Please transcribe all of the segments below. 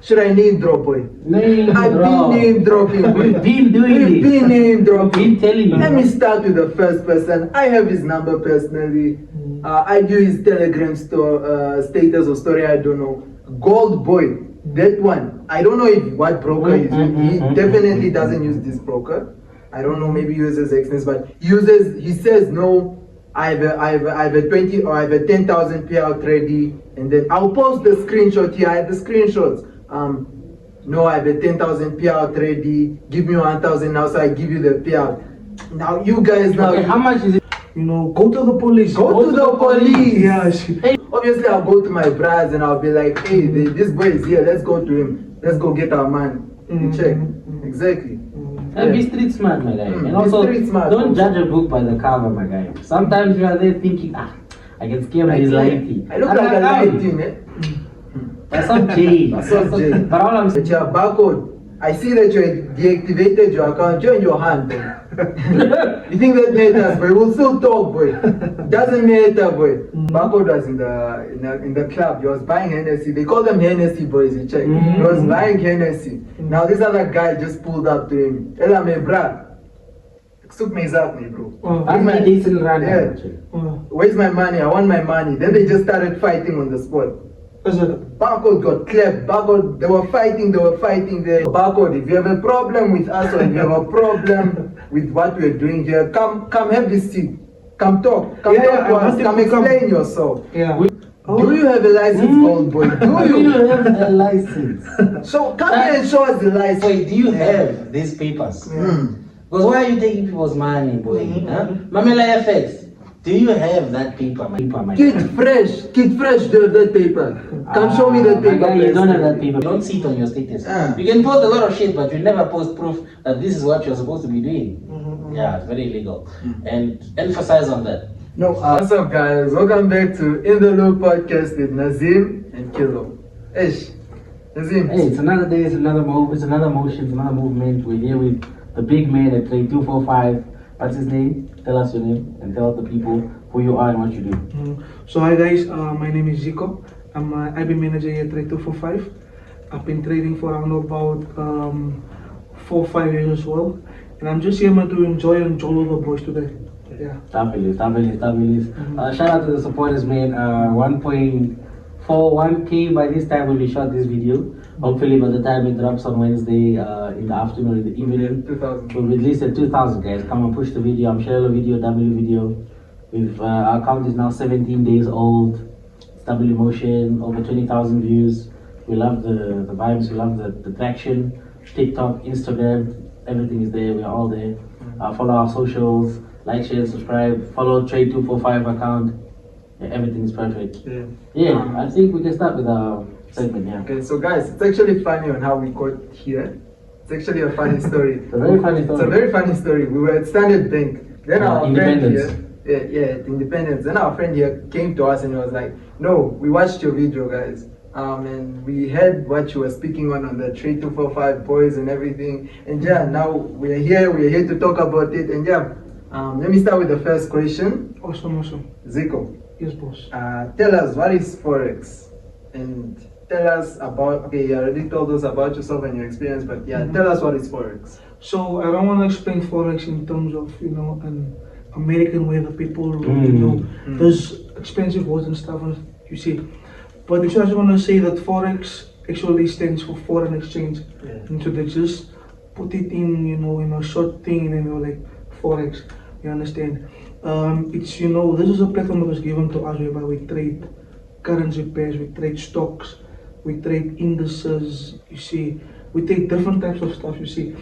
Should I name drop, boy? I've been name dropping, boy. We've been doing We've this. been name dropping. Been telling you. Let me start with the first person. I have his number personally. I do his Telegram status or story, I don't know. Gold boy, that one. I don't know what broker he's using. He definitely doesn't use this broker. I don't know, maybe uses Xness, but he says no. I have a 20 or I have a 10,000 payout ready, and then I'll post the screenshot here. I have the screenshots. No, I have a 10,000 payout ready. Give me 1,000 now, so I give you the payout. Now you guys now. Okay, how much is it? Go to the police. Go to the police. Yes. Hey, obviously, I'll go to my bras and I'll be like, hey, this boy is here. Let's go to him. Let's go get our man. Check. Exactly. And be street smart, my guy. And also, smart, don't judge a book by the cover, my guy. Sometimes you are there thinking, I can scare my lighty. I look like a lighty, eh? That's some J. That's some J. But all I'm saying, But your barcode, I see that you deactivated your account. Join your hand, boy. You think that matters, boy? We'll still talk, boy. Doesn't matter, boy. Barcode was in the club. He was buying Hennessy. They call them Hennessy boys. You check. He was buying Hennessy. Now this other guy just pulled up to him. Ella, me bra. Soak me up, me bro. I'm a decent runner. Yeah. Where's my money? I want my money. Then they just started fighting on the spot. Barcode got clapped. Barcode, they were fighting there. Barcode, if you have a problem with us or if you have a problem with what we're doing here, come have this seat. Come talk. Come talk to us. Come explain yourself. Yeah. Do you have a license, old boy? Do Do you? you have a license? So come here and show us the license. Wait, do you have these papers? Because why are you taking people's money, boy? Mamela FX, do you have that paper, my Kid fresh, that paper. Come show me that paper. My guy, you please. don't have that paper. Don't see it on your status. You can post a lot of shit, but you never post proof that this is what you're supposed to be doing. Yeah, it's very illegal. And emphasize on that. No, what's up, guys? Welcome back to In the Loop podcast with Nazeem and Kilo. Ish, Nazeem. Hey, it's another day, it's another move, it's another motion, it's another movement. We're here with the big man at Trade 245. What's his name? Tell us your name and tell the people who you are and what you do. So hi guys, my name is Zico. I'm IB manager here at Trade 245. I've been trading for around about 4 or 5 years as well. And I'm just here to enjoy and jolly the boys today. Yeah. Fabulous. Shout out to the supporters, man. 1.41k by this time when we shot this video. Hopefully by the time it drops on Wednesday in the afternoon or in the evening, 2000. we'll release at 2,000, guys. Come and push the video. I'm sharing a video, W video. Our account is now 17 days old. It's W motion, over 20,000 views. We love the vibes, we love the traction. TikTok, Instagram, everything is there. We are all there. Follow our socials. Like, share, subscribe, follow Trade 245 account. Yeah, everything is perfect. Yeah, I think we can start with our segment, yeah. Okay, so guys, it's actually funny on how we got here. It's actually a funny story. It's a very funny story. It's a very funny story. We were at Standard Bank. Then our friend Independence. here, Independence. Then our friend here came to us and he was like, no, we watched your video, guys. And we heard what you were speaking on the Trade 245 boys and everything. And yeah, now we're here to talk about it. And yeah, let me start with the first question. Awesome. Zico. Yes, boss. Tell us, what is forex? And tell us about, okay, you already told us about yourself and your experience, but yeah, tell us what is forex. So I don't want to explain forex in terms of an American way that people there's expensive words and stuff, you see. But I just want to say that forex actually stands for foreign exchange, and so they just put it in in a short thing and like forex. You understand? It's this is a platform that was given to us whereby we trade currency pairs, we trade stocks, we trade indices. You see, we trade different types of stuff. You see,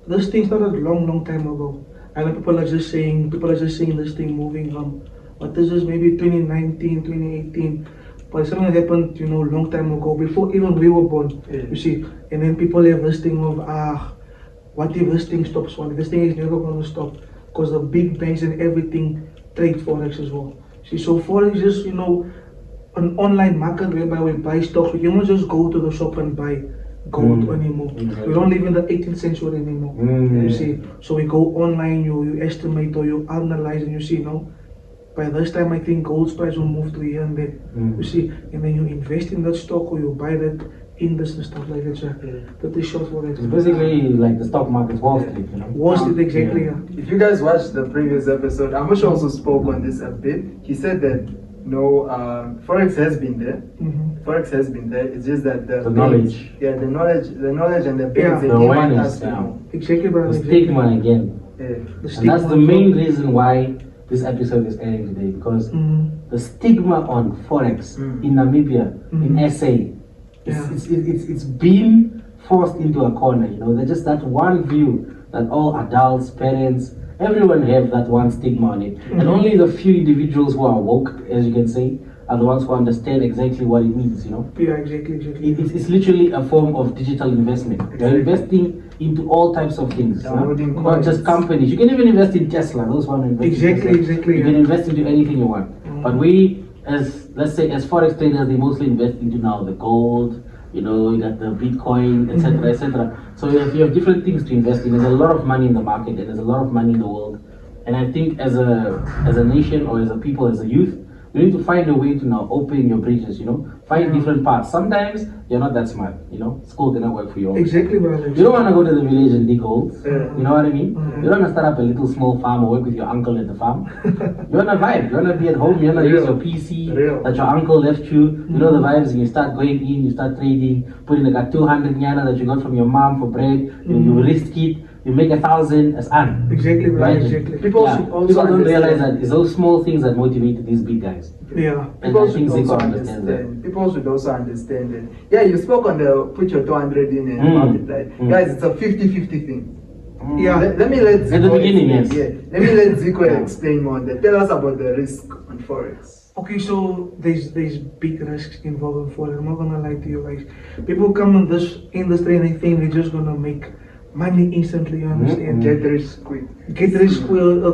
this thing started long time ago. I know people are just saying this thing moving but this is maybe 2019, 2018. But something that happened, long time ago, before even we were born. You see, and then people have this thing of what if this thing stops one? This thing is never going to stop because the big banks and everything trade forex as well. See, so forex is an online market whereby we buy stocks. We don't just go to the shop and buy gold anymore. We don't live in the 18th century anymore. You see, so we go online, you estimate or you analyze and you see, by this time I think gold's price will move to here and there. You see, and then you invest in that stock or you buy that index and stuff like that. So that is short forex. It's basically like the stock market, Wall Street, you know. Wall Street, exactly. Yeah. Yeah. If you guys watched the previous episode, Amush also spoke on this a bit. He said that no, forex has been there. Forex has been there. It's just that the knowledge. Yeah, the knowledge and the Yeah. banks, they The didn't want awareness, us to yeah. know. Exactly, brother. The Exactly. stigma again. Yeah. The And stigma that's the as main well. reason why this episode is airing today, because the stigma on forex in Namibia, in SA, it's been forced into a corner. You know, there's just that one view that all adults, parents, everyone have that one stigma on it, and only the few individuals who are woke, as you can say, are the ones who understand exactly what it means. You know, Yeah, exactly. it's literally a form of digital investment. You're investing into all types of things, Downloading not just coins. companies. You can even invest in Tesla. Those want to invest in Exactly, Tesla. exactly, You can yeah. invest into anything you want. But we, as let's say, as forex traders, they mostly invest into now the gold. You know, you got the Bitcoin, etc., etc. So you have different things to invest in. There's a lot of money in the market, and there's a lot of money in the world. And I think as a nation or as a people, as a youth, we need to find a way to now open your bridges. You know, find different paths. Sometimes you're not that smart. You know, school cannot work for you. all the time. Exactly, brother. You don't want to go to the village and dig holes. Yeah. You know what I mean? You don't want to start up a little small farm or work with your uncle at the farm. You want to vibe. You want to be at home. You want to use your PC Real. that your uncle left you. You know the vibes, and you start going in, you start trading, put in like a 200 nyana that you got from your mom for bread. You risk it. You make 1,000 as an. Exactly, brother. Imagine. Exactly. People should also People don't realize understand. that it's those small things that motivate these big guys. Yeah. And People I should think also Zico understands that. understand. People should also understand it. Yeah, you spoke on the put your 200 in and multiply. Guys, it's a 50-50 thing. Yeah. Let me let Zico At the beginning, explain. yes. Yeah. Let me let Zico explain more on that. Tell us about the risk on forex. Okay, so there's big risks involved in forex. I'm not gonna lie to you guys. People come in this industry and they think they're just gonna make money instantly. You understand? Get rich quick. Get rich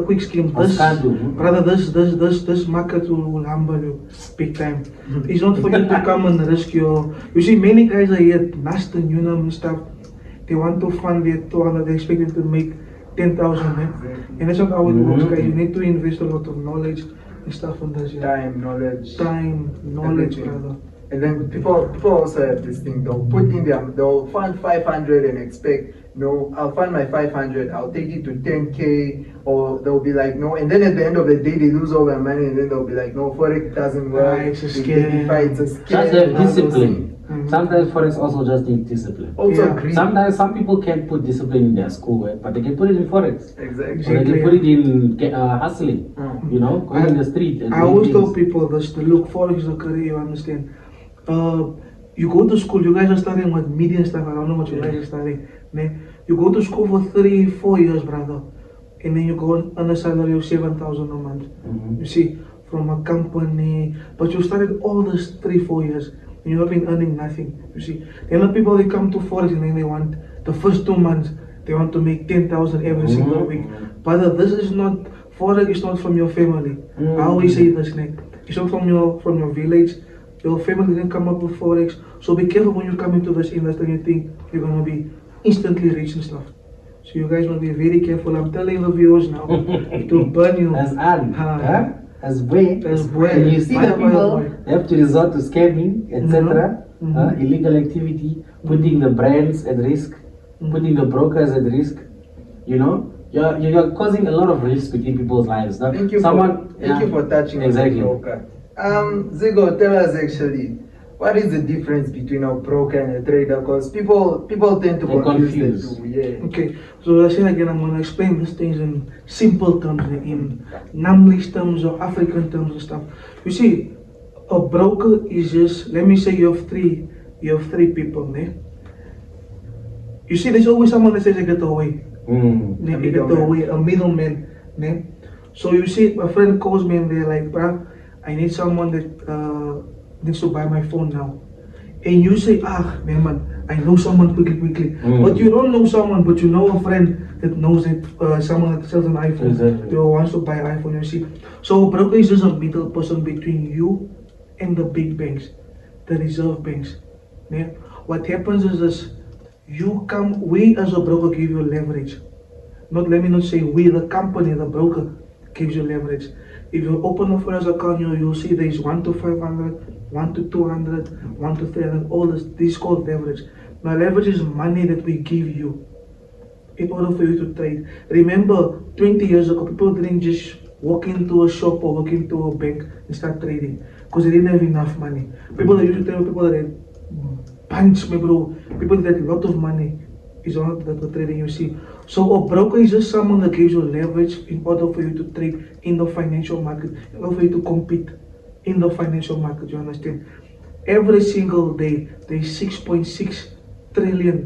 quick scheme. This, Scandal. brother, this market will humble you big time. It's not for you to come and risk your. You see, many guys are here, Master Unum and stuff. They want to fund their 200. They expect them to make 10,000, and that's not how it works, guys. You need to invest a lot of knowledge and stuff on this. Yeah. Time, knowledge. Knowledge, Everything. brother. And then people also have this thing. They'll fund 500 and expect, no, I'll fund my 500. I'll take it to 10K, or they'll be like, no. And then at the end of the day, they lose all their money, and then they'll be like, no, forex doesn't work. It's a They scam. identify it's a scam. Just have all those discipline. things. Sometimes forex also just needs discipline. Also Yeah. agree. Sometimes some people can't put discipline in their schoolwork, but they can put it in forex. Exactly. Or they can put it in hustling, you know, going in the street. And I doing always tell things. people this, to look, forex is a career, you understand. You go to school, you guys are studying what media and stuff, I don't know what you guys are studying. You go to school for 3-4 years, brother, and then you go on a salary of 7,000 a month. You see, from a company, but you studied all this 3-4 years, and you have been earning nothing, you see. Then the people, they come to forex and then they want, the first 2 months, they want to make 10,000 every single week. But this is not, forex is not from your family. I always say this, it's not from your village. Your family didn't come up with forex, so be careful when you come into this industry and you think you're gonna be instantly rich and stuff. So you guys must be very careful. I'm telling the viewers now to burn you. As an, Huh? as way, As way. and you see By the the people way. they have to resort to scamming, etc. Illegal activity, putting the brands at risk, putting the brokers at risk. You know, you're causing a lot of risk within people's lives. Now, Thank you for touching exactly. on the broker. Zigo, tell us actually, what is the difference between a broker and a trader? Because people tend to They're confuse confused. the two. Yeah. Okay, so I say again, I'm gonna explain these things in simple terms, in Namlish terms or African terms and stuff. You see, a broker is just, let me say you have three people, You see, there's always someone that says I get away. A middleman. So you see, my friend calls me and they're like, bruh, I need someone that needs to buy my phone now. And you say, man, I know someone quickly. But you don't know someone, but you know a friend that knows it, someone that sells an iPhone, Exactly. who wants to buy an iPhone, you see. So a broker is just a middle person between you and the big banks, the reserve banks. Yeah? What happens is this, we as a broker give you leverage. Let me not say we, the company, the broker gives you leverage. If you open a forex account, you'll see there's 1 to 500, 1 to 200, 1 to 300, all this is called leverage. Now leverage is money that we give you in order for you to trade. Remember, 20 years ago, people didn't just walk into a shop or walk into a bank and start trading because they didn't have enough money. People that used to trade were people that had bunch, bro. People that had a lot of money is all that were trading, you see. So a broker is just someone that gives you leverage in order for you to trade in the financial market, in order for you to compete in the financial market, you understand? Every single day, there's $6.6 trillion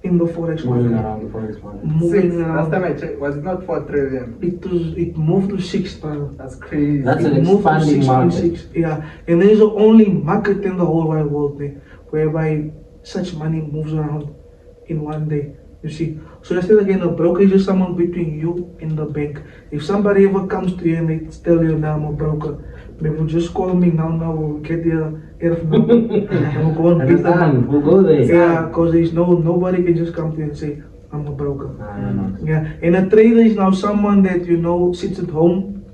in the forex Moving market. around the forex market. Moving 6. around. Last time I checked, was it not 4 trillion? It moved to 6, bro. That's crazy. That's It an moved to expanding market. 6.6. Yeah, and there's the only market in the whole wide world, whereby such money moves around in one day. You see, so I said again, a broker is just someone between you and the bank. If somebody ever comes to you and they tell you, now I'm a broker, maybe just call me now, we'll get their ERF number and we'll go and beat them up. We'll go there. Yeah, because there's nobody can just come to you and say, I'm a broker. No. Yeah, and a trader is now someone that, you know, sits at home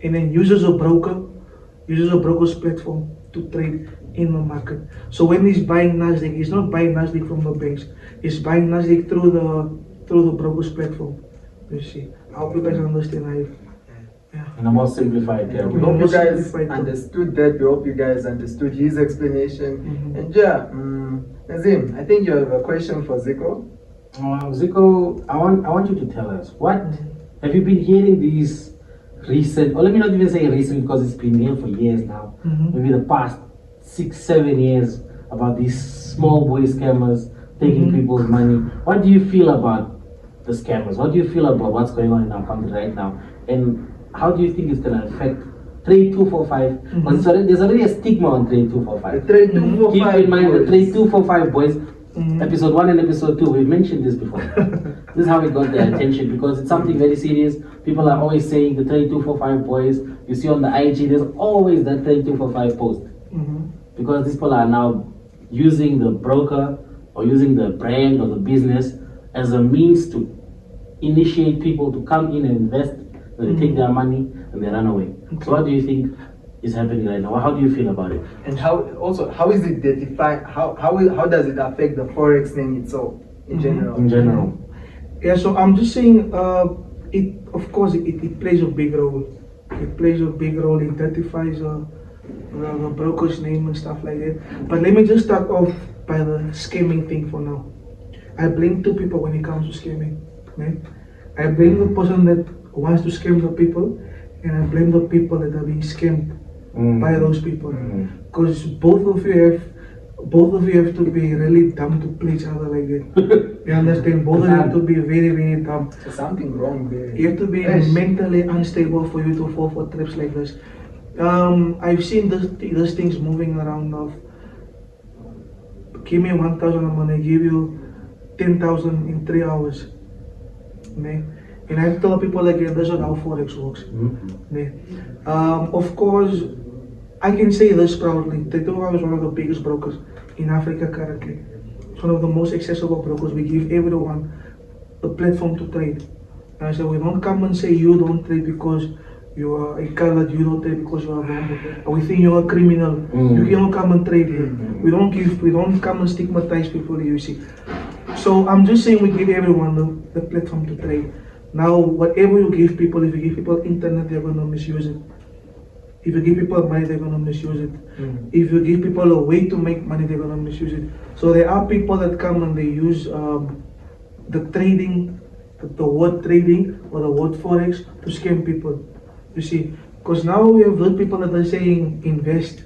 and then uses a broker's platform to trade in the market. So when he's buying Nasdaq, he's not buying Nasdaq from the banks. He's buying Nasdaq through the broker's platform. You see, I hope you guys understand. In a more simplified We term. hope you guys Simplified. understood that. We hope you guys understood his explanation. Mhm. And yeah, Nazeem, I think you have a question for Zico. Zico, I want you to tell us, what have you been hearing these recent, or let me not even say recent because it's been here for years now, Mhm. maybe the past 6-7 years, about these small boy scammers taking Mhm. people's money. What do you feel about the scammers? What do you feel about what's going on in our country right now? And how do you think it's going to affect Trade 245? Because there's already a stigma on Trade The 245. trade Mhm. 245. Keep in mind the boys. Trade 245 boys, Mhm. episode 1 and episode 2, we've mentioned this before. This is how it got their attention because it's something very serious. People are always saying the Trade 245 boys. You see on the IG, there's always that Trade 245 post. Mhm. Because these people are now using the broker or using the brand or the business as a means to initiate people to come in and invest. So they take their money and they run away. So what do you think is happening right now? How do you feel about it? And how is it defined? How does it affect the forex thing itself in general? In general. Yeah, so I'm just saying, it of course it plays a big role. It plays a big role. It identifies the broker's name and stuff like that. But let me just start off by the scamming thing for now. I blame two people when it comes to scamming. Right? I blame the person that wants to scam the people, and I blame the people that are being scammed by those people. Because both of you have to be really dumb to play each other like that. You understand? Both of you have to be very, very dumb. There's something wrong there. You have to be Yes. mentally unstable for you to fall for traps like this. I've seen these things moving around of, give me 1,000, I'm gonna give you 10,000 in 3 hours. Nee? And I tell people again, that's not how forex works. Nee? Of course, I can say this proudly, Tetoa is one of the biggest brokers in Africa currently. It's one of the most accessible brokers. We give everyone a platform to trade. And I say, we don't come and say you don't trade because you are a colored, you don't trade because you are wrong. We think you're a criminal. You cannot come and trade here. We don't come and stigmatize people, you see. So I'm just saying we give everyone the platform to trade. Now, whatever you give people, if you give people internet, they're gonna misuse it. If you give people money, they're gonna misuse it. If you give people a way to make money, they're gonna misuse it. So there are people that come and they use the trading, the word trading or the word forex to scam people. You see, because now we have those people that are saying invest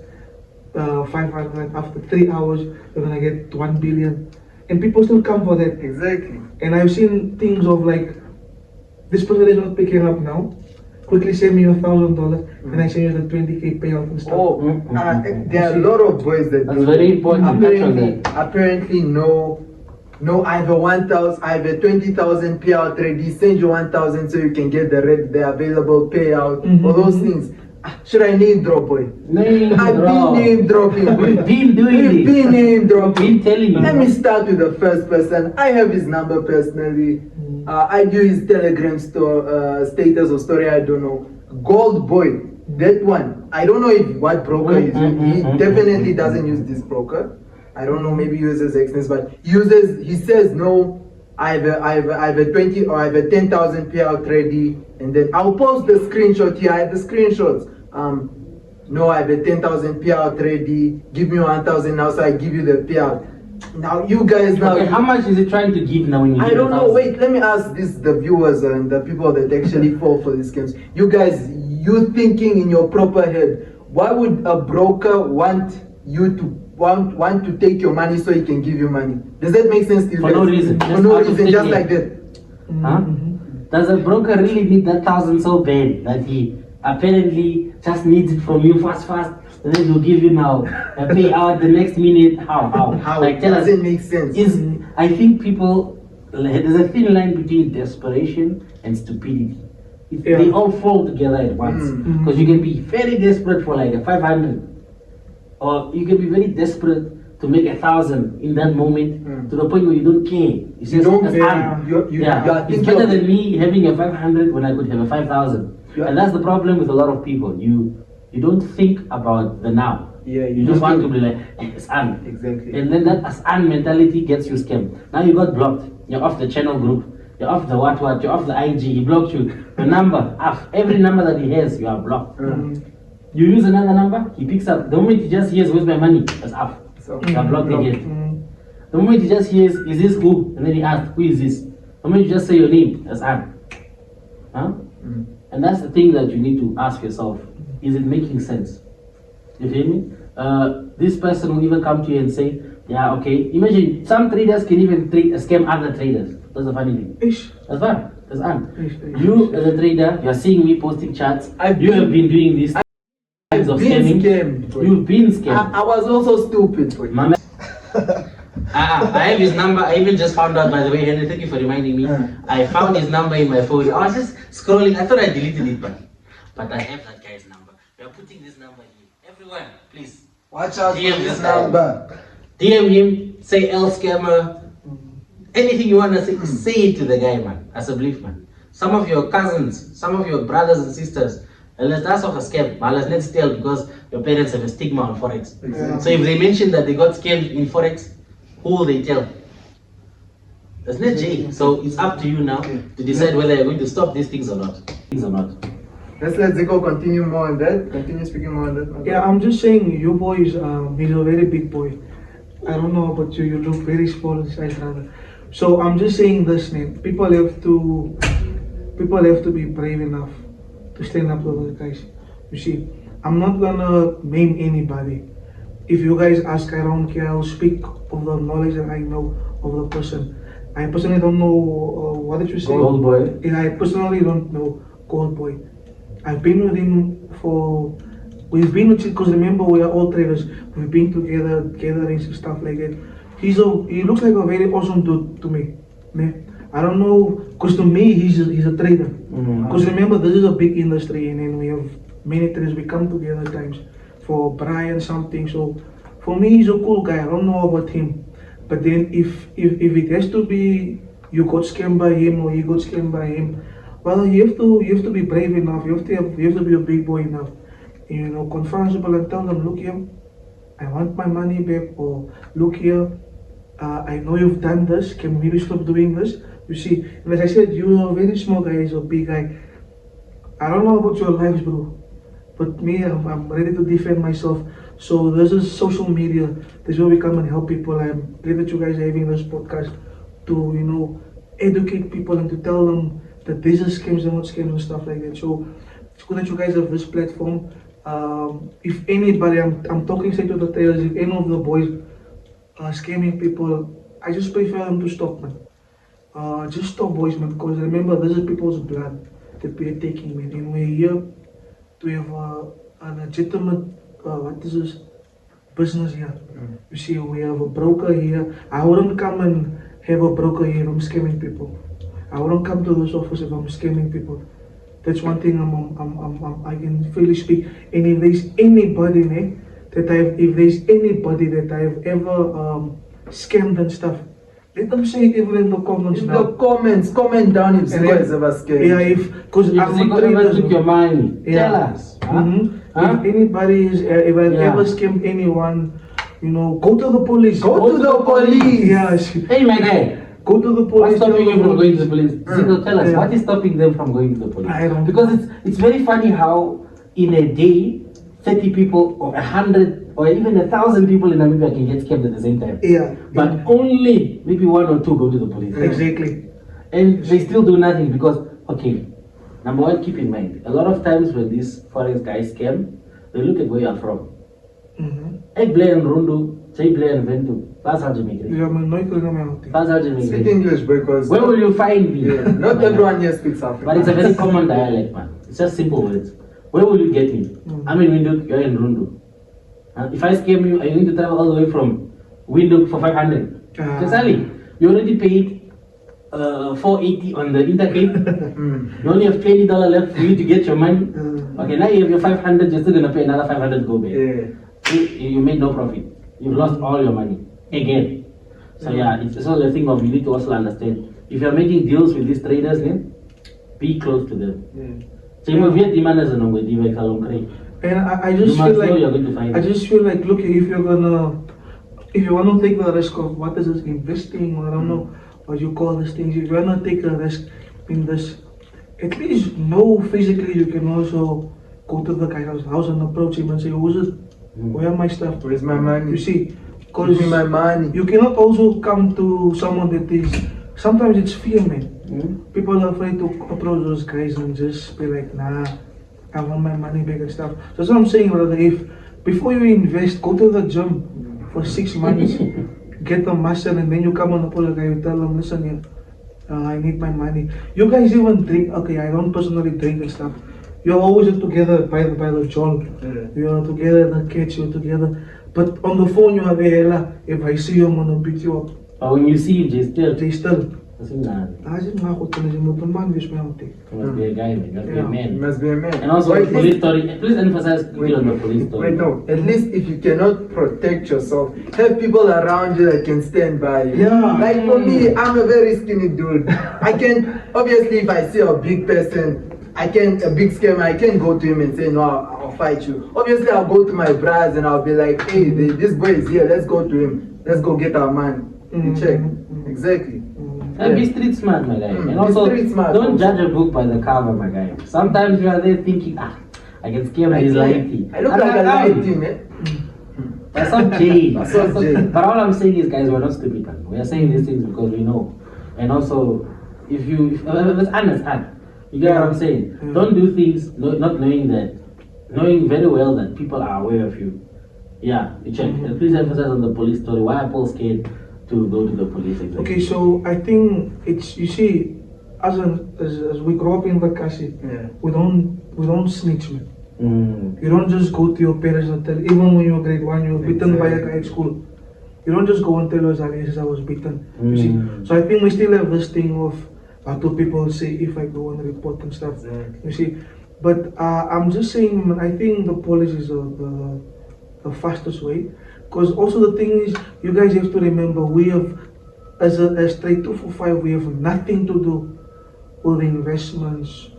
500 after 3 hours, you're gonna get 1 billion, and people still come for that. Exactly. And I've seen things of like, this person is not picking up now. Quickly send me $1,000 and I send you the 20K payout and stuff. Oh, there are a lot of boys that That's very important to touch on that. apparently no, I have a 1,000, I have a 20,000 payout ready. Send you 1,000 so you can get the available payout. All those things. Should I name drop, boy? Name I've drop. been name dropping. boy. We've been doing We've this. been name dropping. Been telling you. Let me start with the first person. I have his number personally. I do his Telegram status or story. I don't know. Gold Boy, that one. I don't know if what broker he's using. He definitely doesn't use this broker. I don't know, maybe he uses Xness, but he says no. I have a 20 or I have a 10,000 payout ready, and then I'll post the screenshot here. I have the screenshots. No, I have a 10,000 payout ready. Give me 1,000 now, so I give you the payout. Now you guys now. Okay, how much is it trying to give now when you I give don't know. 1,000? Wait, let me ask the viewers and the people that actually fall for these scams. You guys, you thinking in your proper head, why would a broker want you to want to take your money so he can give you money? Does that make sense to you? For no reason. For Just no out of reason, just thinking. like that. Huh? Does a broker really need that 1,000 so bad that he apparently just needs it from you fast, and then he'll give you now a payout the next minute? How? Like, tell us. Doesn't make sense. I think people, there's a thin line between desperation and stupidity. They all fall together at once. Because you can be very desperate for like a 500, or you can be very desperate to make 1,000 in that moment to the point where you don't care. You You don't care. Yeah, it's better than me having a 500 when I could have a 5,000. And that's the problem with a lot of people. You don't think about the now. Yeah, you just want to be like, it's on. Exactly. And then that as-an mentality gets you scammed. Now you got blocked. You're off the channel group. You're off the what, you're off the IG. He blocked you. The number, off. Every number that he has, you are blocked. You use another number, he picks up. The moment he just hears, where's my money? That's off. So, You are blocked again. The moment he just hears, is this who? And then he asks, who is this? The moment you just say your name, that's on. Huh? And that's the thing that you need to ask yourself. Is it making sense? You feel me? This person will even come to you and say, yeah, okay. Imagine some traders can even scam other traders. That's the funny thing. That's fine. That's on. You as a trader, you are seeing me posting charts. You have been doing this kinds of scamming. You've been scammed. I was also stupid. I have his number. I even just found out, by the way, Henry, thank you for reminding me. I found his number in my phone. I was just scrolling. I thought I deleted it, but I have that guy's number. We are putting this number here. Everyone, please. Watch out DM for this this guy. number. DM him, say L scammer. Anything you want to say it to the guy, man. As a belief, man. Some of your cousins, some of your brothers and sisters, that's of a scam. But let's not steal because your parents have a stigma on forex. Exactly. So if they mention that they got scammed in forex, who will they tell? That's not jail. So it's up to you now to decide whether you're going to stop these things or not. Let's let Zico continue more on that. Continue speaking more on that. Yeah, I'm just saying, you boys, he's a very big boy. I don't know about you, you look very small in size, rather. So I'm just saying this, man. People have to be brave enough to stand up to those guys. You see, I'm not gonna name anybody. If you guys ask, I don't care. I'll speak of the knowledge that I know of the person. I personally don't know, what did you say? Gold Boy. Yeah, I personally don't know Gold Boy. I've been with him we've been with him, because remember we are all traders. We've been together, gatherings and stuff like that. He looks like a very awesome dude to me. I don't know, because to me he's a trader. Because remember, this is a big industry, and then we have many traders. We come together at times for Brian something. So for me, he's a cool guy. I don't know about him, but then if it has to be you got scammed by him or he got scammed by him, well, you have to be brave enough. You have to be a big boy enough. You know, confront people and tell them, look here, I want my money back, or look here, I know you've done this. Can we maybe stop doing this? You see, and as I said, you're a very small guy, he's a big guy. I don't know about your lives, bro, but me, I'm ready to defend myself. So this is social media. This is where we come and help people. I'm glad that you guys are having this podcast to, you know, educate people and to tell them that these are scams and not scams and stuff like that. So it's good that you guys have this platform. If anybody, I'm talking straight to the traders, if any of the boys are scamming people, I just prefer them to stop, man. Just stop, boys, man, because remember, this is people's blood that we are taking, man. And we're here to have a legitimate, what is this, business here. You see, we have a broker here. I wouldn't come and have a broker here if I'm scamming people. I wouldn't come to this office if I'm scamming people. That's one thing I can freely speak. And if there's anybody, if there's anybody that I've ever scammed and stuff, Let them say it even in the comments In now. the comments, comment down if And Zico if- is ever scared. Yeah, because If Zico ever took your money, tell us. Huh? Huh? If anybody is, if I've Yeah. ever scammed anyone, you know, go to the police. Go to the police. Yes. Hey, my guy. Go to the What's police. stopping tell you the from going to the police? Zico, tell us, Yeah. what is stopping them from going to the police? I don't Because it's very funny how in a day, 30 people or 100 or even 1,000 people in Namibia can get scammed at the same time. Yeah. But only maybe 1 or 2 go to the police. Exactly. And they still do nothing because, okay, number one, keep in mind, a lot of times when these forex guys scam, they look at where you are from. Ek bly in Rundu, jy bly in Ventu. That's how you make it. Ja, maar nooit kunnen we helpen. That's how you make Speak it. English because Where will you find me? yeah, not everyone here speaks African. But it's a very common dialect, man. It's just simple words. Where will you get me? I'm in Windhoek, you're in Rundu. If I scam you, are you going to travel all the way from Windhoek for 500? Sally, you already paid 480 on the intercape. You only have $20 left for you to get your money. Okay, now you have your 500, you're still going to pay another 500 to go back. Yeah. You made no profit. You've lost all your money again. So yeah, it's also the thing of you need to also understand. If you're making deals with these traders, then be close to them. So you must get demand as a number, And I You just must feel know you're like, going to find I it. just feel like, look, if you want to take the risk of what is this investing, or I don't know what you call these things, if you want to take a risk in this, at least know physically you can also go to the guy's house and approach him and say, who's it? Where are my stuff? Where's my money? You see, Give because me my money. you cannot also come to someone that is, sometimes it's fear, man. People are afraid to approach those guys and just be like, nah, I want my money back and stuff. So that's what I'm saying, brother. If before you invest, go to the gym for 6 months, get a muscle, and then you come on the guy, you tell them, listen here, I need my money. You guys even drink? Okay, I don't personally drink and stuff. You're always together by the joint. You're together, the kids, you're together. But on the phone, you are there. If I see you, I'm gonna beat you up. But when you see him, They still. I think, nah, I just not going to the man, this man. you must be a guy, man. You must be a Yeah. You man. must be a man. And also, Or the at police least- story. Please emphasize quickly on the police story. Wait, no. At least if you cannot protect yourself, have people around you that can stand by you. Yeah. Like for me, I'm a very skinny dude. I can obviously if I see a big person, a big scammer, I can't go to him and say no, I'll fight you. Obviously, I'll go to my bras and I'll be like, hey, this boy is here. Let's go to him. Let's go get our man. You check. Exactly. And be street smart, my guy. And be also, street smart don't also. judge a book by the cover, my guy. Sometimes you are there thinking, I can scam this lighty. I look like a lighty, man. That's not Jay. That's not Jay. But all I'm saying is, guys, we're not stupid, man. We are saying these things because we know. And also, if let's understand. You get what I'm saying? Don't do things not knowing very well that people are aware of you. Yeah, you check. And please emphasize on the police story. Why are people scared to go to the police? Exactly? Okay, so I think it's, you see, as we grow up in the country, we don't snitch, man. You don't just go to your parents and tell, even when you're grade 1, you're beaten by a guy at school. You don't just go and tell us, yes, I was beaten. You see? So I think we still have this thing of, do people say if I go and report and stuff. You see? But I'm just saying, man, I think the police is the fastest way. Because also the thing is, you guys have to remember, we have, as Trade 245, we have nothing to do with investments,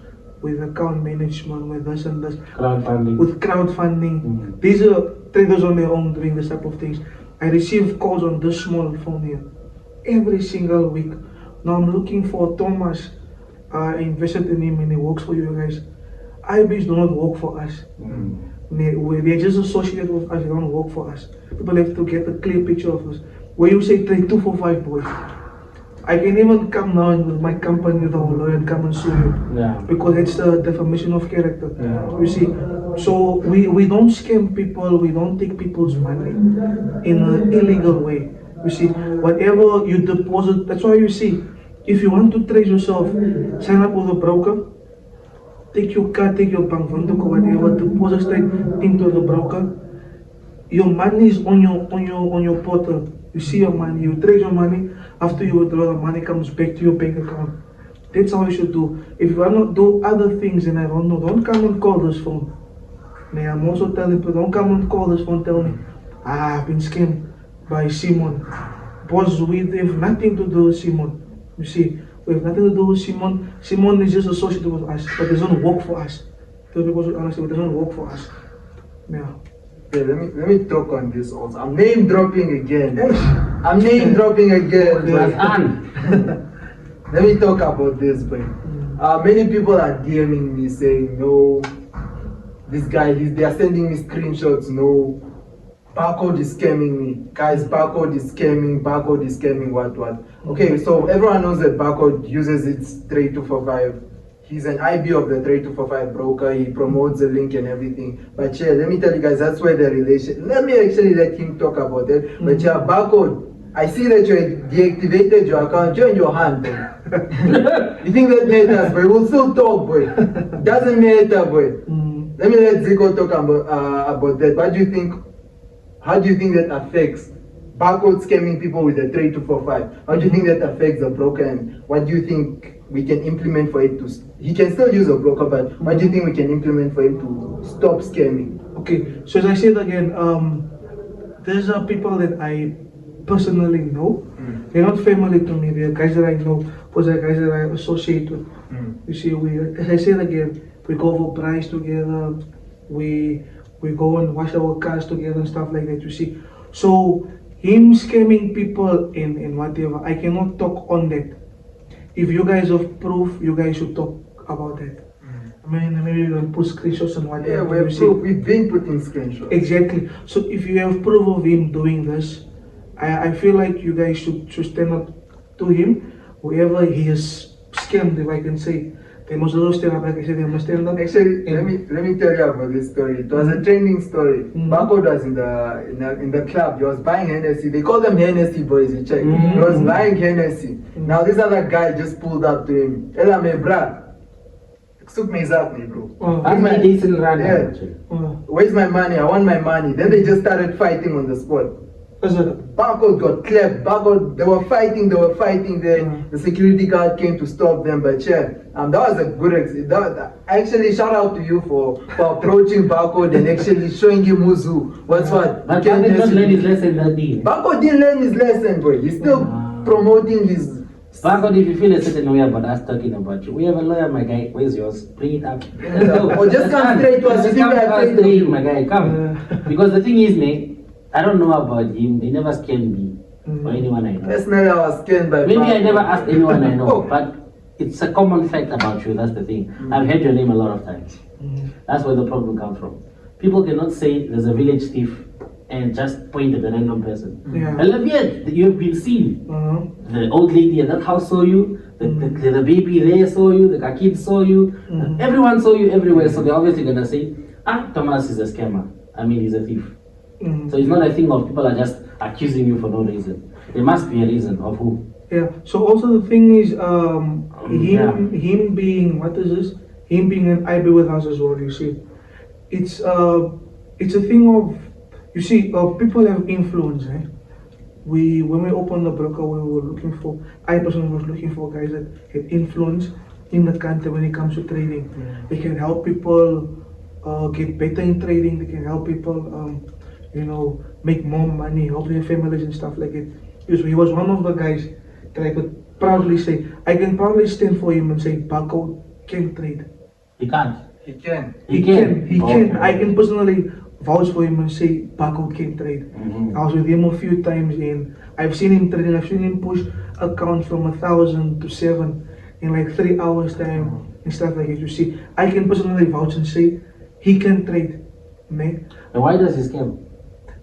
with account management, with this and this. Crowdfunding. With crowdfunding. These are traders on their own doing this type of things. I receive calls on this small phone here every single week. Now I'm looking for Thomas. I invested in him and he works for you guys. IBs do not work for us. They're just associated with us, they don't work for us. People have to get a clear picture of us. Where you say Trade 245 boys, I can even come now with my company with our lawyer and come and sue you. Yeah. Because it's the defamation of character. You see, so we don't scam people, we don't take people's money in an illegal way. You see, whatever you deposit, that's why you see, if you want to trade yourself, sign up with a broker, take your card, take your bank or whatever, deposit straight into the broker. Your money is on your portal. You see your money, you trade your money, after you withdraw the money comes back to your bank account. That's how you should do. If you want to do other things and I don't know, don't come and call this phone. I'm also telling people, don't come and call this phone, tell me, I've been scammed by Simon. Boss, we have nothing to do with Simon. You see, we have nothing to do with Simon. Simon is just associated with us, but it doesn't work for us. Tell people honestly, it doesn't work for us. Yeah. Okay, let me talk on this also. I'm name dropping again. I'm name dropping again. Let me talk about this, but many people are DMing me saying, no, this guy, they are sending me screenshots, no, Barcode is scamming me. Guys, Barcode is scamming, what. Okay, so everyone knows that Barcode uses its 3245. He's an IB of the 3245 broker. He promotes the link and everything. But yeah, let me tell you guys, that's where the relation. Let me actually let him talk about it. But yeah, Barcode, I see that you deactivated your account. Join your hand, boy. You think that matters, boy? We'll still talk, boy. Doesn't matter, boy. Let me let Zico talk about that. What do you think? How do you think that affects Barcode scamming people with the 3245? How do you think that affects the broker, and what do you think we can implement for it to? He can still use a broker, but what do you think we can implement for him to stop scamming? Okay, so as I said again, there's people that I personally know. They're not family to me. They're guys that I know, because they're guys that I associate with. You see, as I said again, we go for price together. We go and wash our cars together and stuff like that. You see, so him scamming people in whatever, I cannot talk on that. If you guys have proof, you guys should talk about that. I mean, maybe you can put screenshots and whatever. Yeah, we have proof. We've been putting screenshots. Exactly. So if you have proof of him doing this, I feel like you guys should stand up to him. Whoever he has scammed, if I can say, they must also stand up. Like I said, they must stand up. Actually, let me tell you about this story. It was a trending story. Barcode was in the club. He was buying Hennessy. They call them Hennessy boys. You check. He was buying Hennessy. Now this other guy just pulled up to him. Ella me bra. Took me up, me bro. That's my decent run. Yeah. Where's my money? I want my money. Then they just started fighting on the spot. Barcode got clapped. Barcode, they were fighting. Then the security guard came to stop them. But yeah, that was a good actually, shout out to you for approaching Barcode and actually showing him who's who. What's what. But Barcode did not learn his lesson that day. Barcode didn't learn his lesson, boy. He's still promoting his. Barcode, if you feel a certain way about us talking about you, we have a lawyer, my guy. Where's yours? Bring it up. Or just come straight to us. Just come straight, my guy. Come. Because the thing is, mate, I don't know about him. They never scammed me or anyone I know. Personally, I was scammed by. Maybe I never asked anyone I know, but it's a common fact about you. That's the thing. I've heard your name a lot of times. That's where the problem comes from. People cannot say there's a village thief and just point at the random person. Yet you have been seen. The old lady at that house saw you. The baby there saw you. The kids saw you. Everyone saw you everywhere. So they're obviously gonna say, Thomas is a scammer. I mean, he's a thief. So it's not a thing of people are just accusing you for no reason. There must be a reason of who. Yeah. So also the thing is, him being him being an IB with us as well. You see, it's a thing of, you see, people have influence. When we opened the broker, we were looking for. I personally was looking for guys that have influence in the country when it comes to trading. They can help people get better in trading. They can help people. Make more money, help their families and stuff like it. So he was one of the guys that I could proudly say, I can proudly stand for him and say, Barcode can trade. He can't. He can. He can. I can personally vouch for him and say, Barcode can trade. I was with him a few times and I've seen him trading. I've seen him push accounts from 1,000 to 7 in like 3 hours time and stuff like it. You see, I can personally vouch and say, he can trade, man. And why does he scam?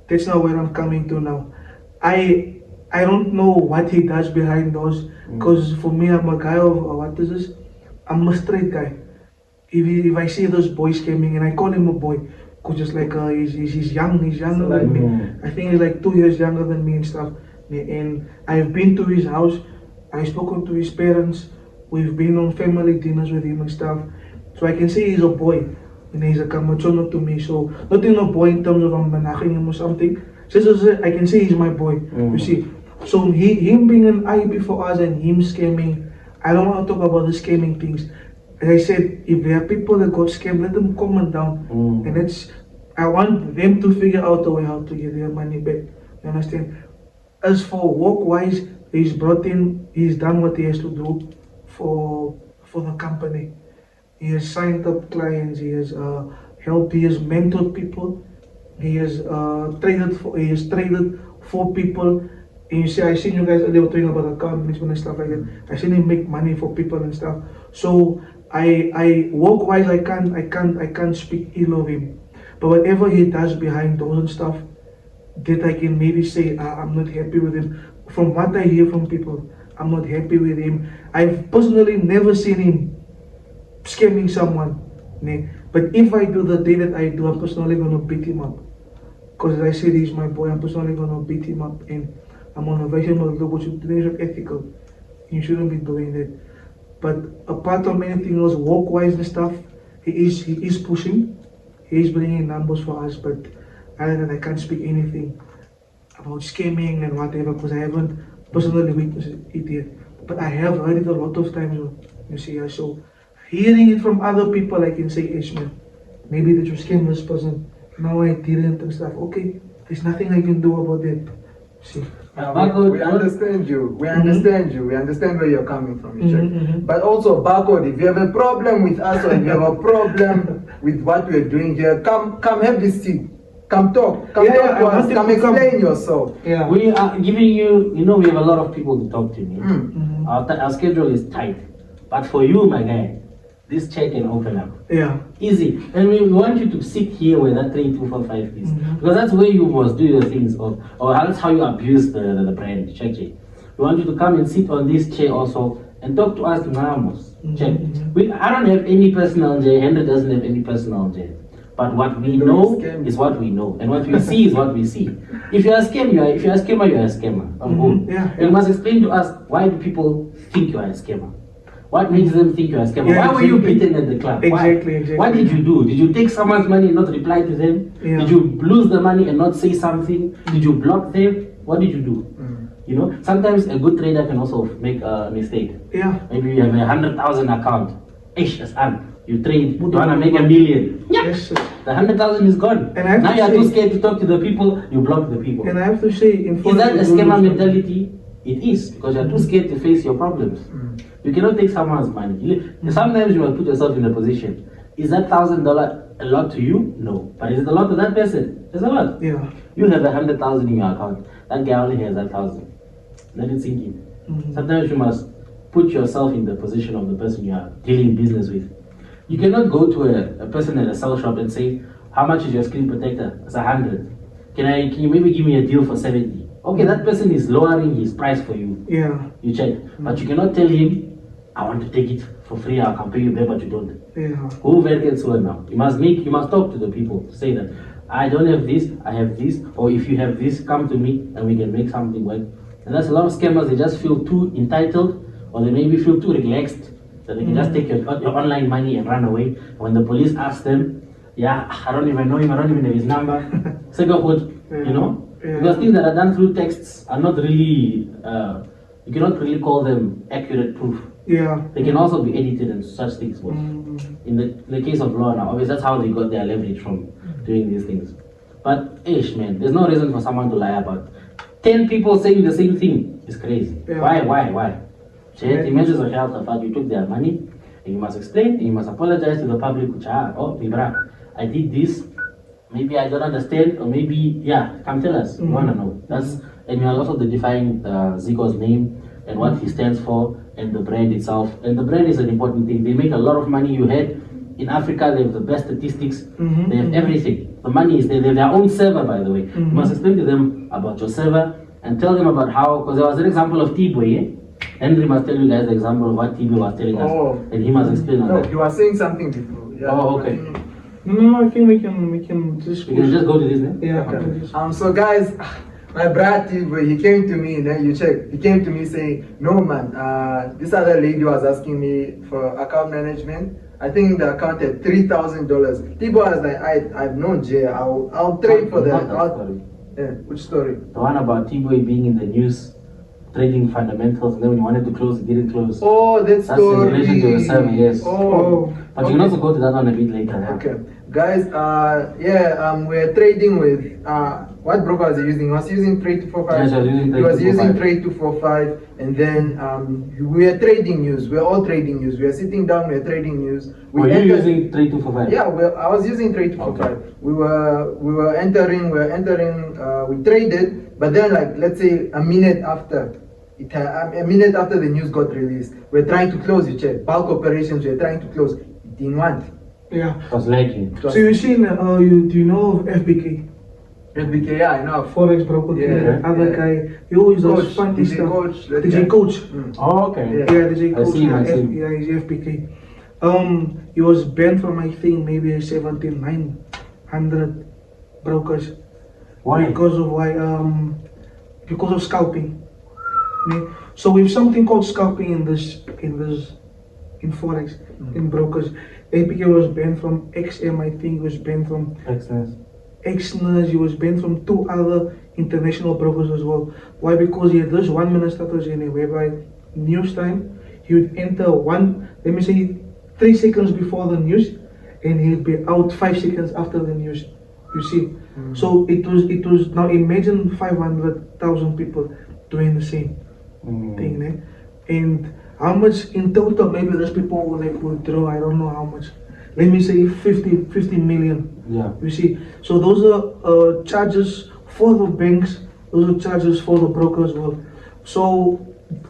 That's not where I'm coming to now. I don't know what he does behind those, because for me, I'm a guy of I'm a straight guy. If I see those boys coming, and I call him a boy, because just like he's younger than me. I think he's like 2 years younger than me and stuff. And I've been to his house, I've spoken to his parents, we've been on family dinners with him and stuff. So I can say he's a boy. And he's a kamachono to me, so not in a boy in terms of I'm managing him or something. Just I can say he's my boy. You see, so him being an IB for us and him scamming, I don't want to talk about the scamming things. As I said, if there are people that got scammed, let them comment down. And I want them to figure out a way how to get their money back. You understand? as for work-wise, he's done what he has to do for the company. He has signed up clients, he has helped, he has mentored people, he has traded for people. And you see, I seen you guys earlier talking about account management and stuff like that. I seen him make money for people and stuff. So I work-wise, I can't speak ill of him. But whatever he does behind doors and stuff, that I can maybe say I'm not happy with him. From what I hear from people, I'm not happy with him. I've personally never seen him scamming someone. But if I do the day that I do, I'm personally gonna beat him up. Because as I said, he's my boy, I'm personally gonna beat him up. And I'm on a vision of look, ethical. You shouldn't be doing that. But apart from anything else, work-wise and stuff, he is pushing. He is bringing numbers for us, but other than that, I can't speak anything about scamming and whatever, because I haven't personally witnessed it yet. But I have heard it a lot of times, you see. So hearing it from other people, I can say, man, maybe that you scam this person. Now I didn't and stuff. Okay, there's nothing I can do about that. See. We understand you. We understand you. We understand where you're coming from. But also, Barcode, if you have a problem with us or if you have a problem with what we're doing here, come have this seat. Come talk. Come talk to us. Come explain yourself. Yeah. We are giving you, we have a lot of people to talk to. Our schedule is tight. But for you, my guy, this chair can open up. Yeah. Easy. And we want you to sit here where that 3245 is. Because that's where you must do your things, or that's how you abuse the brand. Check it. We want you to come and sit on this chair also and talk to us now. Check. I don't have any personal jet. Henry doesn't have any personal jet. But what we know is what we know, and what we see is what we see. If you're a scammer, you're a scammer. Yeah. You must explain to us, why do people think you are a scammer? What makes them think you're a scammer? Yeah, why were you beaten at the club? Exactly. What did you do? Did you take someone's money and not reply to them? Yeah. Did you lose the money and not say something? Did you block them? What did you do? Sometimes a good trader can also make a mistake. Yeah. Maybe you have 100,000 account. You trade, you wanna make $1 million. Yes, sir. The 100,000 is gone. And I have now to you're say- too scared to talk to the people, you block the people. And I have to say, in Is that a scammer mentality? It is, because you're too scared to face your problems. You cannot take someone's money. Sometimes you must put yourself in a position. Is that $1,000 a lot to you? No. But is it a lot to that person? It's a lot. Yeah. You have 100,000 in your account. That guy only has 1,000. Let it sink in. Sometimes you must put yourself in the position of the person you are dealing business with. You cannot go to a person at a cell shop and say, how much is your screen protector? It's 100. Can you maybe give me a deal for 70? Okay, that person is lowering his price for you. Yeah. You check. But you cannot tell him, I want to take it for free, I can pay you back, but you don't. Yeah. Who gets well now? You must talk to the people to say that I don't have this, I have this, or if you have this, come to me and we can make something work. And that's a lot of scammers, they just feel too entitled, or they maybe feel too relaxed, that they can just take your online money and run away. And when the police ask them, I don't even know him, I don't even have his number. Because things that are done through texts are not really, you cannot really call them accurate proof. Yeah. They can also be edited and such things. In the case of law now, obviously that's how they got their leverage from doing these things. But man, there's no reason for someone to lie about 10 people saying the same thing. It's crazy. Yeah. Why? The measures of health of that you took their money, and you must explain, and you must apologize to the public. I did this. Maybe I don't understand, or maybe come tell us. We wanna know. And you are also define Zico's name and what he stands for, and the brand itself. And the brand is an important thing. They make a lot of money. You had in Africa, they have the best statistics. They have everything. The money is there. They have their own server, by the way. You must explain to them about your server and tell them about how. Because there was an example of T-Boy. Henry must tell you guys the example of what T-Boy was telling us, and he must explain on that. You were saying something before. Yeah. Oh, okay. No, I think we can just. We can just go to this now. Yeah. Okay. So guys, my brother T-Boy, he came to me, you check. He came to me saying, no man, this other lady was asking me for account management. I think the account had $3,000. T-Boy was like, I have no J. I'll trade for that. Which story? The one about T-Boy being in the news, trading fundamentals, and then when you wanted to close, it didn't close. Oh, that story. That's in relation to the server, yes. Oh. But you can also go to that one a bit later. Okay. Guys, we're trading with what broker was he using? He was using 3245. Yes, I was using He was using 3245. 3245, and then we were trading news. We were all trading news. We were sitting down. We were trading news. Were you using 3245? Yeah, I was using 3245. Okay. We were entering. We traded, but then like let's say a minute after. A minute after the news got released, we're trying to close it. Check bulk operations. We're trying to close. It didn't want. Yeah. It was lagging. So you seen? Do you know of FBK? FBK, yeah, I know. Forex broker, Yeah, the other yeah. guy, he always does Coach, funny DJ stuff. Coach, that DJ guy. Coach. Oh, okay. Yeah. Yeah, DJ I Coach. see him, I see him. Yeah, he's FBK. He was banned from, I think, maybe 1,700 brokers. Why? Because of scalping. Yeah. So we have something called scalping in forex, in brokers. APK was banned from XM, I think he was banned from Xners, he was banned from 2 other international brokers as well. Why? Because he had this 1 minute strategy whereby news time, he would enter 3 seconds before the news, and he would be out 5 seconds after the news. You see? So it was now imagine 500,000 people doing the same thing, eh? And how much in total? Maybe those people will withdraw. I don't know how much. Let me say 50 million. Yeah. You see, so those are charges for the banks. Those are charges for the brokers. Well, so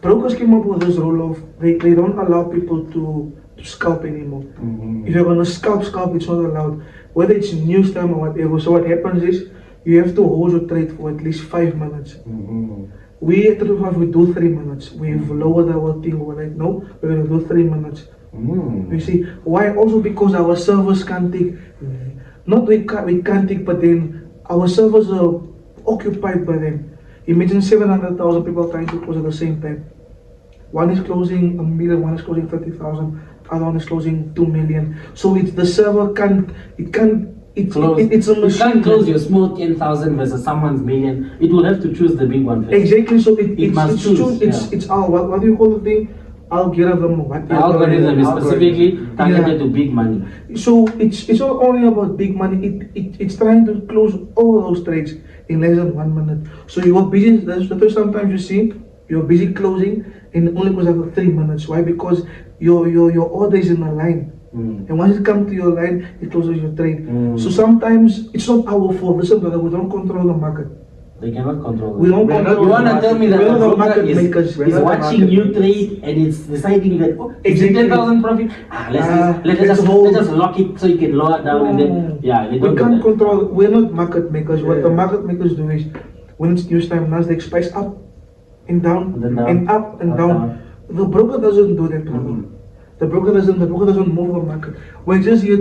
brokers came up with this rule of they don't allow people to scalp anymore. If you're gonna scalp, it's not allowed. Whether it's news time or whatever. So what happens is you have to hold your trade for at least 5 minutes. We at 35 we do 3 minutes. We've lowered our thing. We're like, no, we're gonna do 3 minutes. You see why? Also because our servers can't take. Not we can't take, but then our servers are occupied by them. Imagine 700,000 people trying to close at the same time. One is closing 1 million, one is closing 30,000, other one is closing 2 million. So it's the server it's a machine. You can't close your small 10,000 versus someone's million. It will have to choose the big one first. Exactly. So It must choose. it's our what do you call the thing? Algorithm. The algorithm is specifically targeted to big money. So it's not only about big money. It's trying to close all those trades in less than 1 minute. So you are busy. That's the first sometimes you see you're busy closing and only goes after 3 minutes. Why? Because your order is in a line. And once it comes to your line, it closes your trade. Mm. So sometimes it's not our fault. Listen, brother, we don't control the market. They cannot control We it. don't control. You want to tell me that we're the not the broker market is makers. We're is not the watching market you makers. trade and it's deciding that, oh, it's Exactly. 10,000 profit. Let's just lock it so you can lower it down and then, yeah, they We don't do can't that. control. We're not market makers. What Yeah. the market makers do is when it's news time, Nasdaq spikes up and down And then down, and up and up, down. down. The broker doesn't do that, brother. Mhm. The broker doesn't move the market. We're just there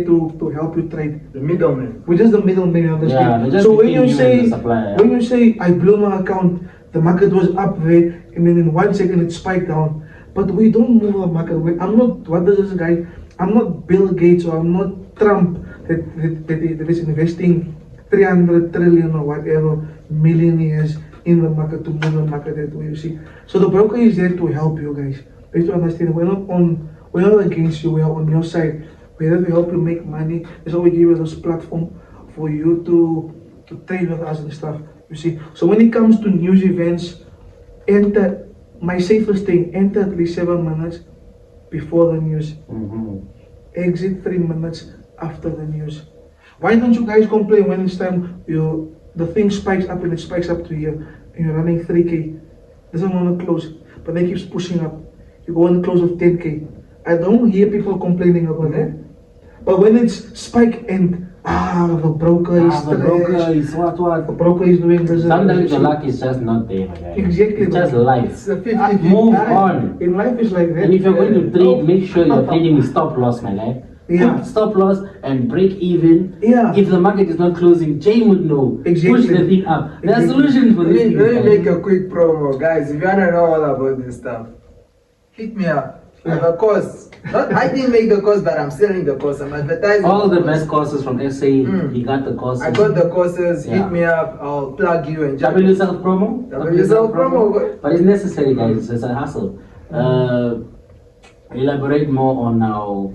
to help you trade. The middleman. We're just the middleman, you Yeah, understand? they're just So when between you you and say the supplier, when you say I blew my account, the market was up there, and then in 1 second it spiked down. But we don't move the market. I'm not. What does this guy? I'm not Bill Gates or I'm not Trump that is investing 300 trillion or whatever millionaires in the market to move the market that way. You see. So the broker is there to help you guys. You have to understand. We're not against you. We are on your side. We're there to help you make money. That's why we give you this platform for you to trade with us and stuff. You see. So when it comes to news events, enter. My safest thing, enter at least 7 minutes before the news. Exit 3 minutes after the news. Why don't you guys complain when it's time the thing spikes up and it spikes up to here and you're running 3K? Doesn't want to close, but then keeps pushing up. You go on the close of 10K. I don't hear people complaining about that. But when it's spike and the broker is The broker trash, is what? the broker is doing this. Sometimes the luck is just not there, my guy. Exactly. It's just life. It's a 50-50. Move on. In life is like that. And if you're going to trade, No. make sure you're trading with stop loss, my guy. Yeah. Put stop loss and break even. Yeah. If the market is not closing, Jane would know. Exactly. Push the thing up. There are Exactly. solutions for Let this. me make a quick promo, guys. If you wanna know all about this stuff, hit me up. I have a course. I didn't make the course, but I'm selling the course. I'm advertising. All the course. best courses from SA, you got the courses. I got the courses. Yeah. Hit me up. I'll plug you and W yourself promo? W yourself promo. But it's necessary, guys. It's a hustle. Elaborate more on now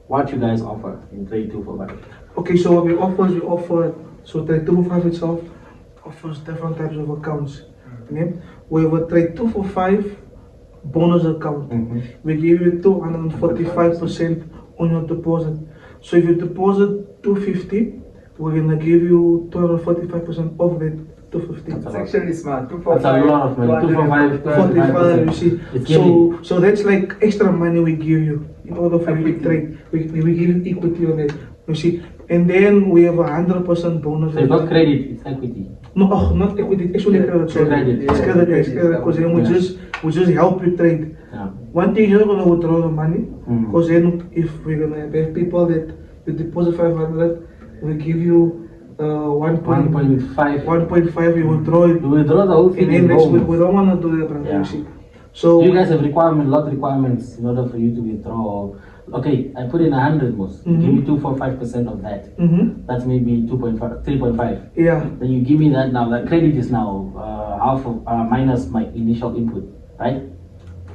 what you guys offer in 3245. Okay, so what we offer So trade 245 itself offers different types of accounts. Okay? We have a trade 245 bonus account. We give you 245% on your deposit. So if you deposit 250, we're gonna give you 245% of that 250. It's actually smart. That's a lot of money. 245, 45, you see. It's giving. So that's like extra money we give you in order for you to trade. We give you equity on it. You see. And then we have 100% bonus. So it's not credit, it's equity. No, not equity. It's actually credit. Sorry. Credit. It's credit, guys. Because then we just help you trade. Yeah. One thing you're not gonna withdraw the money, because then if we're gonna have people that you deposit 500, we give you 1.5. You withdraw it. You withdraw the whole thing. And then in we don't wanna do that, brother. Yeah. You see. So you guys have lot requirements in order for you to withdraw. Okay, I put in 100 most. Give me 245% of that. That's maybe 2.5, 3.5. Yeah. Then you give me that now. The credit is now half of minus my initial input, right?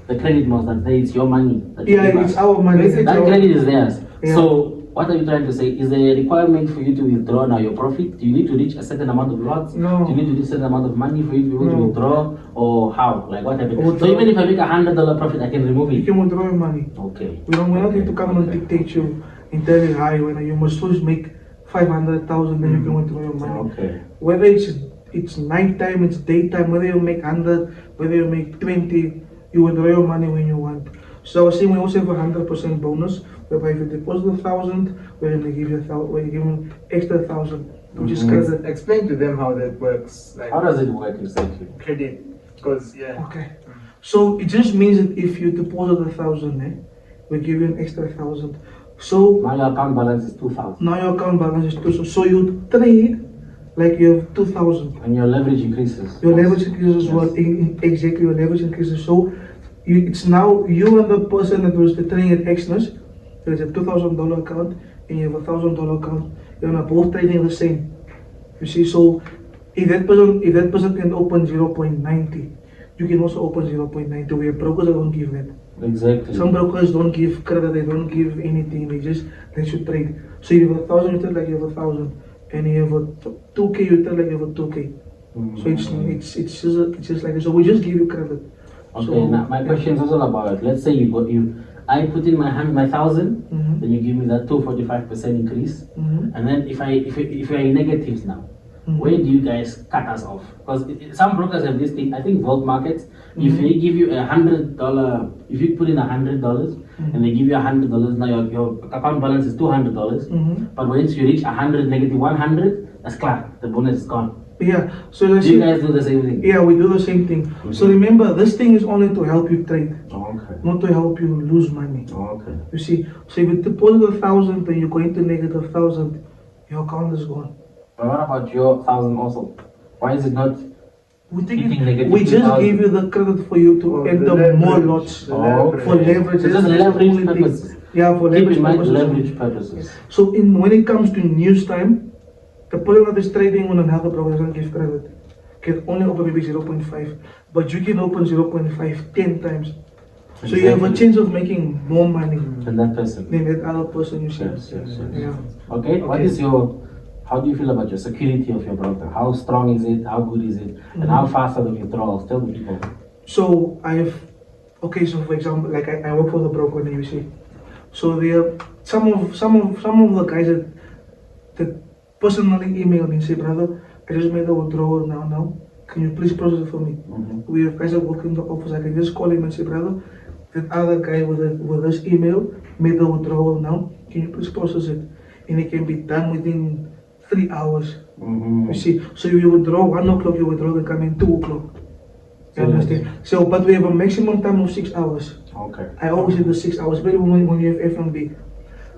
The credit most that's there, it's your money. It's our money. That credit is theirs. Yeah. So what are you trying to say? Is there a requirement for you to withdraw now your profit? Do you need to reach a certain amount of lots? No. Do you need to reach a certain amount of money for you to be able to No. withdraw? Or how? Like what happens? Withdraw. So even if I make $100 profit, I can remove You it. can withdraw your money. Okay. We're not here to come and dictate you and tell you how you must first make 500,000, then you can withdraw your money. Okay. Whether it's nighttime, it's daytime, whether you make 100, whether you make 20, you withdraw your money when you want. So I was saying we also have a 100% bonus, whereby if you deposit 1,000, we're gonna give you we're giving extra 1,000, which is credit. Explain to them how that works. Like How does it work exactly? credit, because yeah. Okay. So it just means that if you deposit 1,000, we give you an extra 1,000. So Now your account balance is 2,000. now your account balance is 2,000. So you trade like you have 2,000. And your leverage increases. Your leverage increases as well. Exactly, your leverage increases. So it's now you and the person that was trading at Xmas. There's a $2,000 account and you have a $1,000 account. You're not both trading the same. You see, so if that person can open 0.90, you can also open 0.90. We have brokers that don't give that. Exactly. Some brokers don't give credit, they don't give anything, they just let you trade. So you have 1,000, you trade like you have 1,000, and you have a 2K, you trade like you have a 2K. So it's just like this. So we just give you credit. Okay, So, now my question is also about, let's say I put in my 1,000, then you give me that 245% increase, and then if you're in negatives now, where do you guys cut us off? Because some brokers have this thing. I think Vault Markets, if they give you $100, if you put in $100 and they give you $100, now your account balance is $200. But once you reach 100, negative 100, that's clear. The bonus is gone. Yeah. So Do you guys do the same thing? Yeah, we do the same thing. So remember, this thing is only to help you trade, Okay. not to help you lose money. Okay. You see, so if you deposit 1,000 and you go into negative 1,000, your account is gone. But what about your 1,000 also? Why is it not? We Hitting negative just 2,000. give you the credit for you to enter more lots The Okay. for leverage. So just That's the leverage only thing. purposes. Yeah, for Keep leverage in mind purposes. leverage purposes. So when it comes to news time, the person that is trading on another broker doesn't give credit. Can only open maybe 0.5, but you can open 0.5 10 times. So you have a chance of making more money And that person. than that other person you see. Yes. Yeah. Okay. What is how do you feel about your security of your broker? How strong is it? How good is it? And how fast are the withdrawals? Tell the people. So so for example, like I work for the broker in the UC. So there are some of the guys that personally email me and say, brother, I just made a withdrawal now. Can you please process it for me? We have guys that work in the office. I can just call him and say, brother, that other guy with this email made the withdrawal now. Can you please process it? And it can be done within 3 hours. You see, so you withdraw 1 o'clock, you withdraw the come in 2 o'clock. You understand? So, but we have a maximum time of 6 hours. Okay. I always have the 6 hours, especially when you have F&B.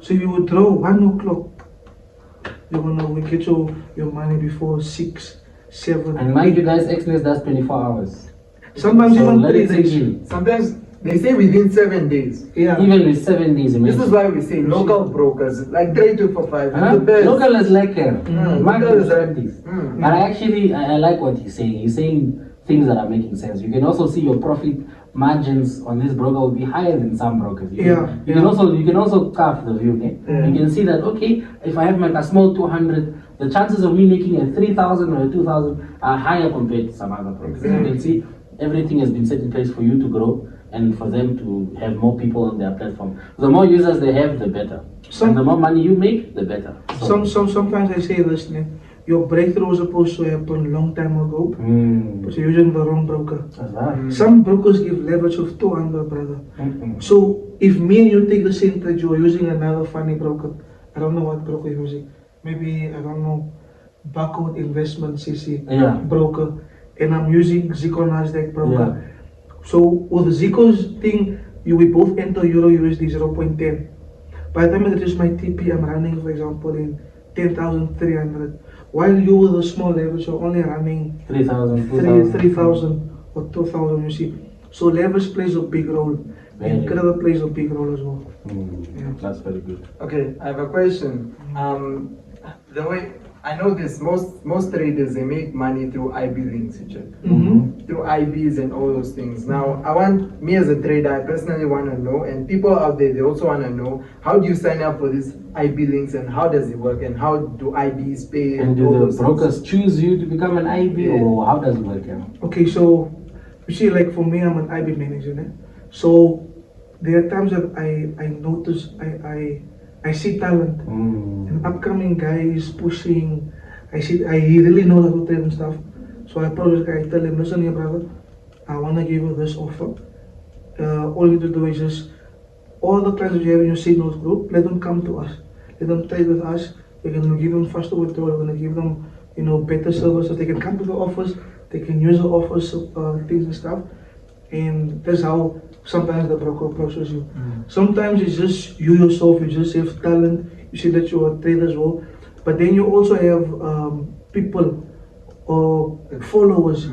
So you withdraw 1 o'clock, we get your money before 6, 7. And mind you guys, Xmas does 24 hours. Sometimes So even let 3 it sink days. in. Sometimes they say within 7 days. Yeah. Even with 7 days, This is why we say local brokers, like trade 245, Huh? the best. Local is like market Local is is like this. But I like what he's saying. He's saying things that are making sense. You can also see your profit margins on this broker will be higher than some brokers. You can also carve the view. Okay? You can see that, okay, if I have like a small 200, the chances of me making a 3,000 or a 2,000 are higher compared to some other brokers. You can see everything has been set in place for you to grow and for them to have more people on their platform. The more users they have, the better. And the more money you make, the better. So, Sometimes I say this, your breakthrough was supposed to happen long time ago, but you're using the wrong broker. Some brokers give leverage of 200, brother. So if me and you take the same trade, you're using another funny broker. I don't know what broker you're using. Maybe, I don't know, Barcode Investment CC broker, and I'm using Zico Nasdaq broker. So with Zico's thing, we both enter Euro USD 0.10. By the time I reach my TP, I'm running, for example, in 10,300. While you with a small leverage are only running 3,000 or 2,000, you see. So leverage plays a big role, and credit plays a big role as well. That's very good. Okay, I have a question. The way I know this, most traders, they make money through IB links, through IBs and all those things. Now, me as a trader, I personally want to know, and people out there, they also want to know, how do you sign up for these IB links and how does it work and how do IBs pay? And do the brokers choose you to become an IB or how does it work? Okay, so you see, like for me, I'm an IB manager. So there are times that I notice, I see talent. An upcoming guy is pushing. He really knows how to trade and stuff. So I approach this guy, I tell him, listen here, brother, I want to give you this offer. All you need to do is just, all the clients that you have in your signals group, let them come to us. Let them trade with us. We're going to give them faster withdrawal. We're going to give them, better services. They can come to the office. They can use the office, things and stuff. And that's how sometimes the broker approaches you. Sometimes it's just you yourself, you just have talent, you see that you're a trader as well. But then you also have people or followers,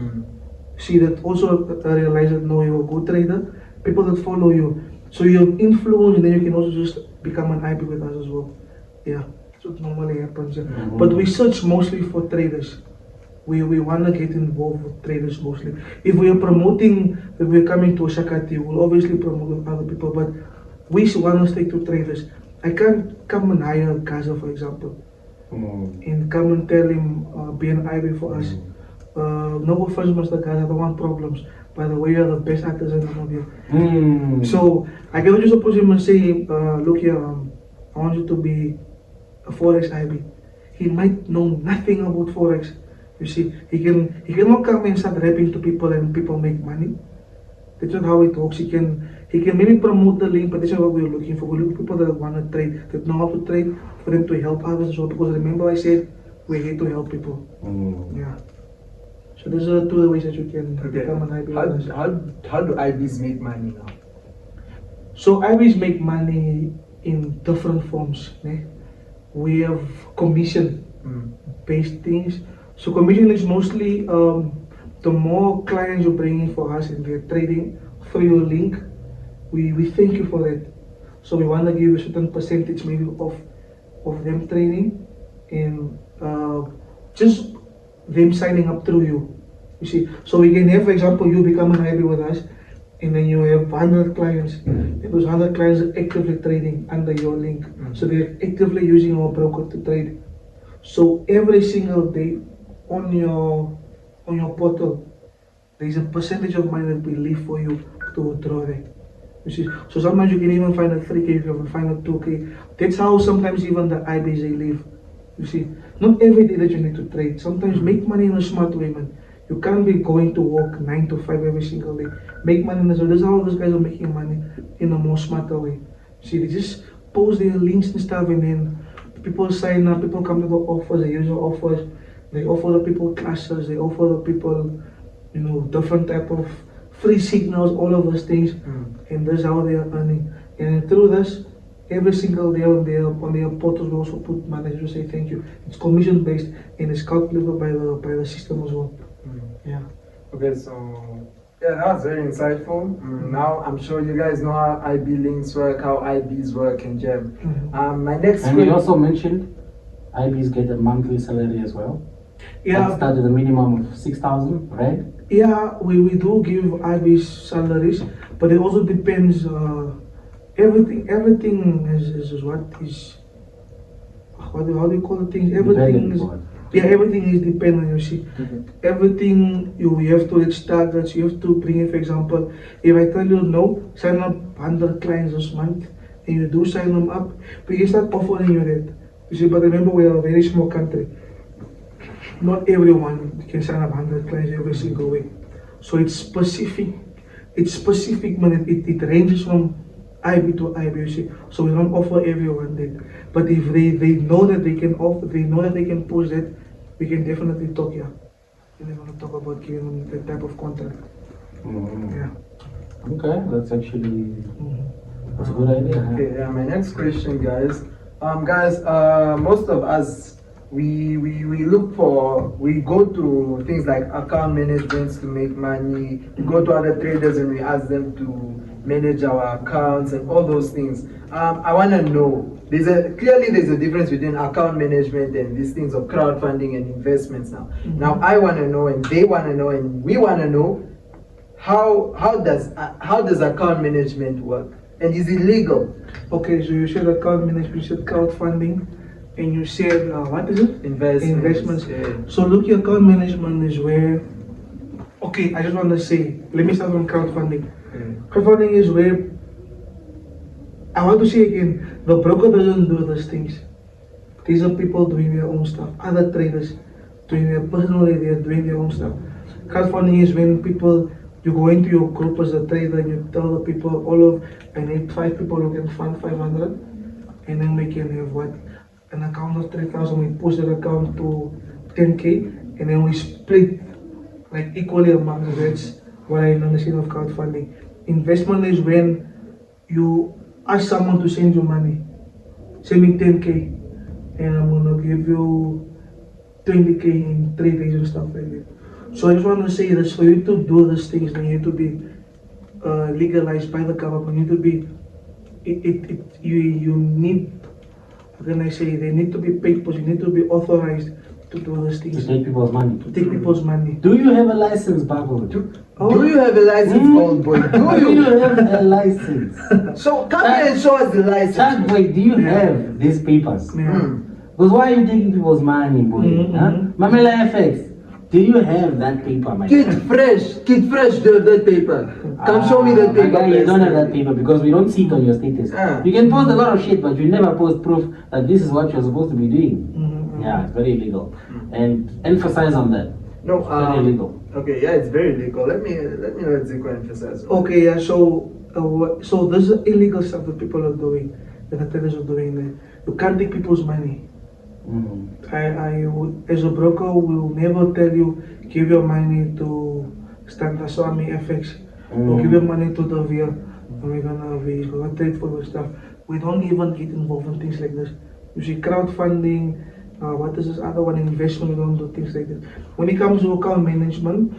see that also realize that no, you're a good trader, people that follow you. So you're influenced and then you can also just become an IP with us as well. Yeah, that's what normally happens. But we search mostly for traders. We want to get involved with traders mostly. If we are promoting, if we're coming to Shakati, we'll obviously promote with other people, but we want to stick to traders. I can't come and hire Gaza, for example, and come and tell him, be an IB for us. No offense, Mr. Gaza, I don't want problems. By the way, you're the best actors in the movie. So I cannot just approach him and say, look here, I want you to be a forex IB. He might know nothing about forex. You see, he cannot come and start rapping to people and people make money. That's not how it works. He can maybe promote the link, but that's not what we're looking for. We're looking for people that want to trade, that know how to trade, for them to help others as well. Because remember I said, we're here to help people. Yeah. So those are two ways that you can become an IB. How do IBs make money now? So IBs make money in different forms. We have commission-based things. So commission is mostly the more clients you bring in for us and they're trading through your link, we thank you for that. So we want to give a certain percentage maybe of them trading and just them signing up through you. You see, so we can have, for example, you become an IB with us and then you have 100 clients and those 100 clients are actively trading under your link. So they're actively using our broker to trade. So every single day on your portal, there is a percentage of money that we leave for you to withdraw there. You see, so sometimes you can even find a 3K, you can find a 2K. That's how sometimes even the IBs they leave. You see, not every day that you need to trade. Sometimes make money in a smart way, man. You can't be going to work 9 to 5 every single day. Make money in a, so this is how those guys are making money in a more smarter way. See, they just post their links and stuff and then people sign up, people come to the offers, they use the offers. They offer the people classes, they offer the people, different type of free signals, all of those things, and that's how they are earning. And through this, every single day on their portals, we also put money to say thank you. It's commission based and it's calculated by the system as well. Yeah. Okay, so yeah, that was very insightful. Now I'm sure you guys know how IB links work, how IBs work and jam. My next and you also mentioned IBs get a monthly salary as well. Yeah, that start with a minimum of 6,000, right? Yeah, we do give IBs salaries, but it also depends. Everything is what is. how do you call the things? Everything is, yeah, everything is dependent, you see. Everything, you have to reach targets, you have to bring it, for example, if I tell you no, sign up 100 clients this month, and you do sign them up, we can start offering you that. You see, but remember, we are a very small country. Not everyone can sign up 100 clients every single week. So it's specific. It's specific, man. It ranges from IB to IB, you see. So we don't offer everyone that. But if they know that they can offer, they know that they can push that, we can definitely talk, yeah. And they're gonna talk about giving them that type of contract. Yeah. Okay, that's actually that's a good idea. Okay, yeah, my next question, guys. Most of us, we go to things like account management to make money. We go to other traders and we ask them to manage our accounts and all those things. I want to know, clearly there's a difference between account management and these things of crowdfunding and investments now. Now I want to know, and they want to know, and we want to know, how does account management work? And is it legal? Okay, so you said account management, you said crowdfunding, and you said, what is it? Investments. Yeah. So look, your account management is where, okay, I just want to say, let me start from crowdfunding. Crowdfunding is where, I want to say again, the broker doesn't do those things. These are people doing their own stuff, other traders doing their personally, they are doing their own stuff. Crowdfunding is when people, you go into your group as a trader and you tell the people, I need 5 people who can fund 500, and then we can have what? An account of 3,000, we push that account to 10K, and then we split like equally among the that's what I understand of crowdfunding. Investment is when you ask someone to send you money. Send me 10K, and I'm gonna give you 20K in 3 days and stuff like that. So I just want to say that for you to do these things, they need to be legalized by the government. You need to be, you need, how can I say, they need to be papers, you need to be authorized to do these things. To take people's money. To take people's money. Do you have a license, Bago? Do you have a license, old boy? Do you have a license? So come here and show us the license. Chat boy, do you have these papers? Yeah. Because why are you taking people's money, boy? Mamela FX, do you have that paper, my Kid friend? fresh, do you have that paper? Come show me that My paper. guy, you don't have please. that paper because we don't see it on your status. You can post a lot of shit, but you never post proof that this is what you're supposed to be doing. Yeah, it's very illegal. And emphasize on that. No, Very illegal. Okay, yeah, it's very legal. Let me let Zico emphasize. Okay, yeah, so this is illegal stuff that people are doing, that the traders are doing there. You can't take people's money. As a broker, will never tell you, give your money to Standard Swami FX, or give your money to the VIA, and we're gonna trade for your stuff. We don't even get involved in things like this. You see, crowdfunding, what is this other one, investment, we don't do things like this. When it comes to account management,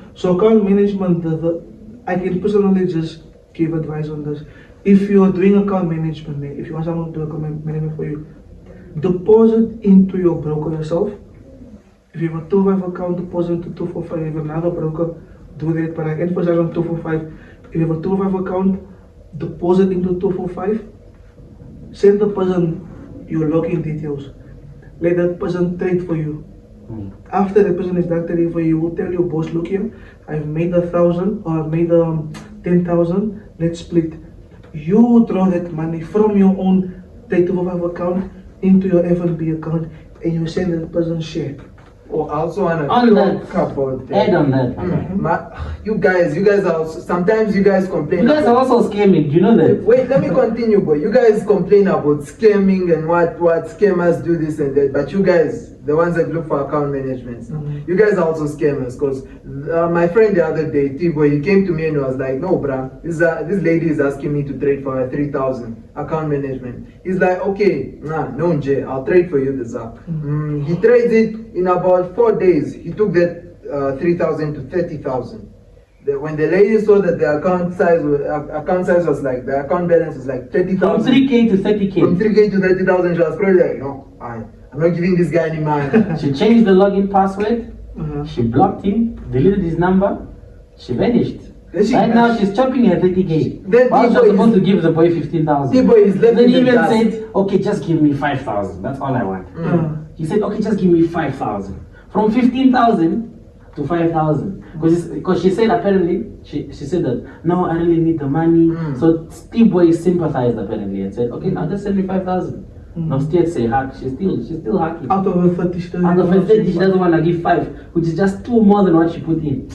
I can personally just give advice on this. If you are doing account management, if you want someone to do account management for you, deposit into your broker yourself. If you have a 245 account, deposit into 245. If you have another broker, do that. But I emphasize on 245. If you have a 245 account, deposit into 245. Send the person your login details. Let that person trade for you. After the person is done trading for you, will tell your boss, look here, I've made 1,000 or I've made 10,000. Let's split. You draw that money from your own 245 account into your F&B account, and you send that person share. Oh, I also want to On that, talk about add on that. you guys are also, sometimes you guys complain. You guys are also scamming, do you know that? Wait, let me continue, boy. You guys complain about scamming and what scammers do this and that, but you guys, the ones that look for account management, you guys are also scammers. Because my friend the other day, T-boy, he came to me and was like, no, bruh, this lady is asking me to trade for her 3,000 account management. He's like, okay, no, Jay, I'll trade for you this up. He trades it in about 4 days. He took that 3,000 to 30,000. When the lady saw that the account was like, the account balance was like 30,000. From 3K to 30K. From 3K to 30,000, she was probably like, no, I'm not giving this guy any money. She changed the login password. She blocked him, deleted his number. She vanished. Then she- Right now she's chopping her 30K. Then While she was T-Boy supposed is- to give the boy 15,000. T-Boy is left Then in he the even dust. said, okay, just give me 5,000. That's all I want. He said, okay, just give me 5,000. From 15,000 to 5,000. Because she said apparently, she said that, no, I really need the money. So T-Boy sympathized apparently and said, okay, now just send me 5,000. Now still say hack. She's still hacking. Out of her 30, she doesn't Out of her have 30, she to- doesn't want to give 5, which is just 2 more than what she put in.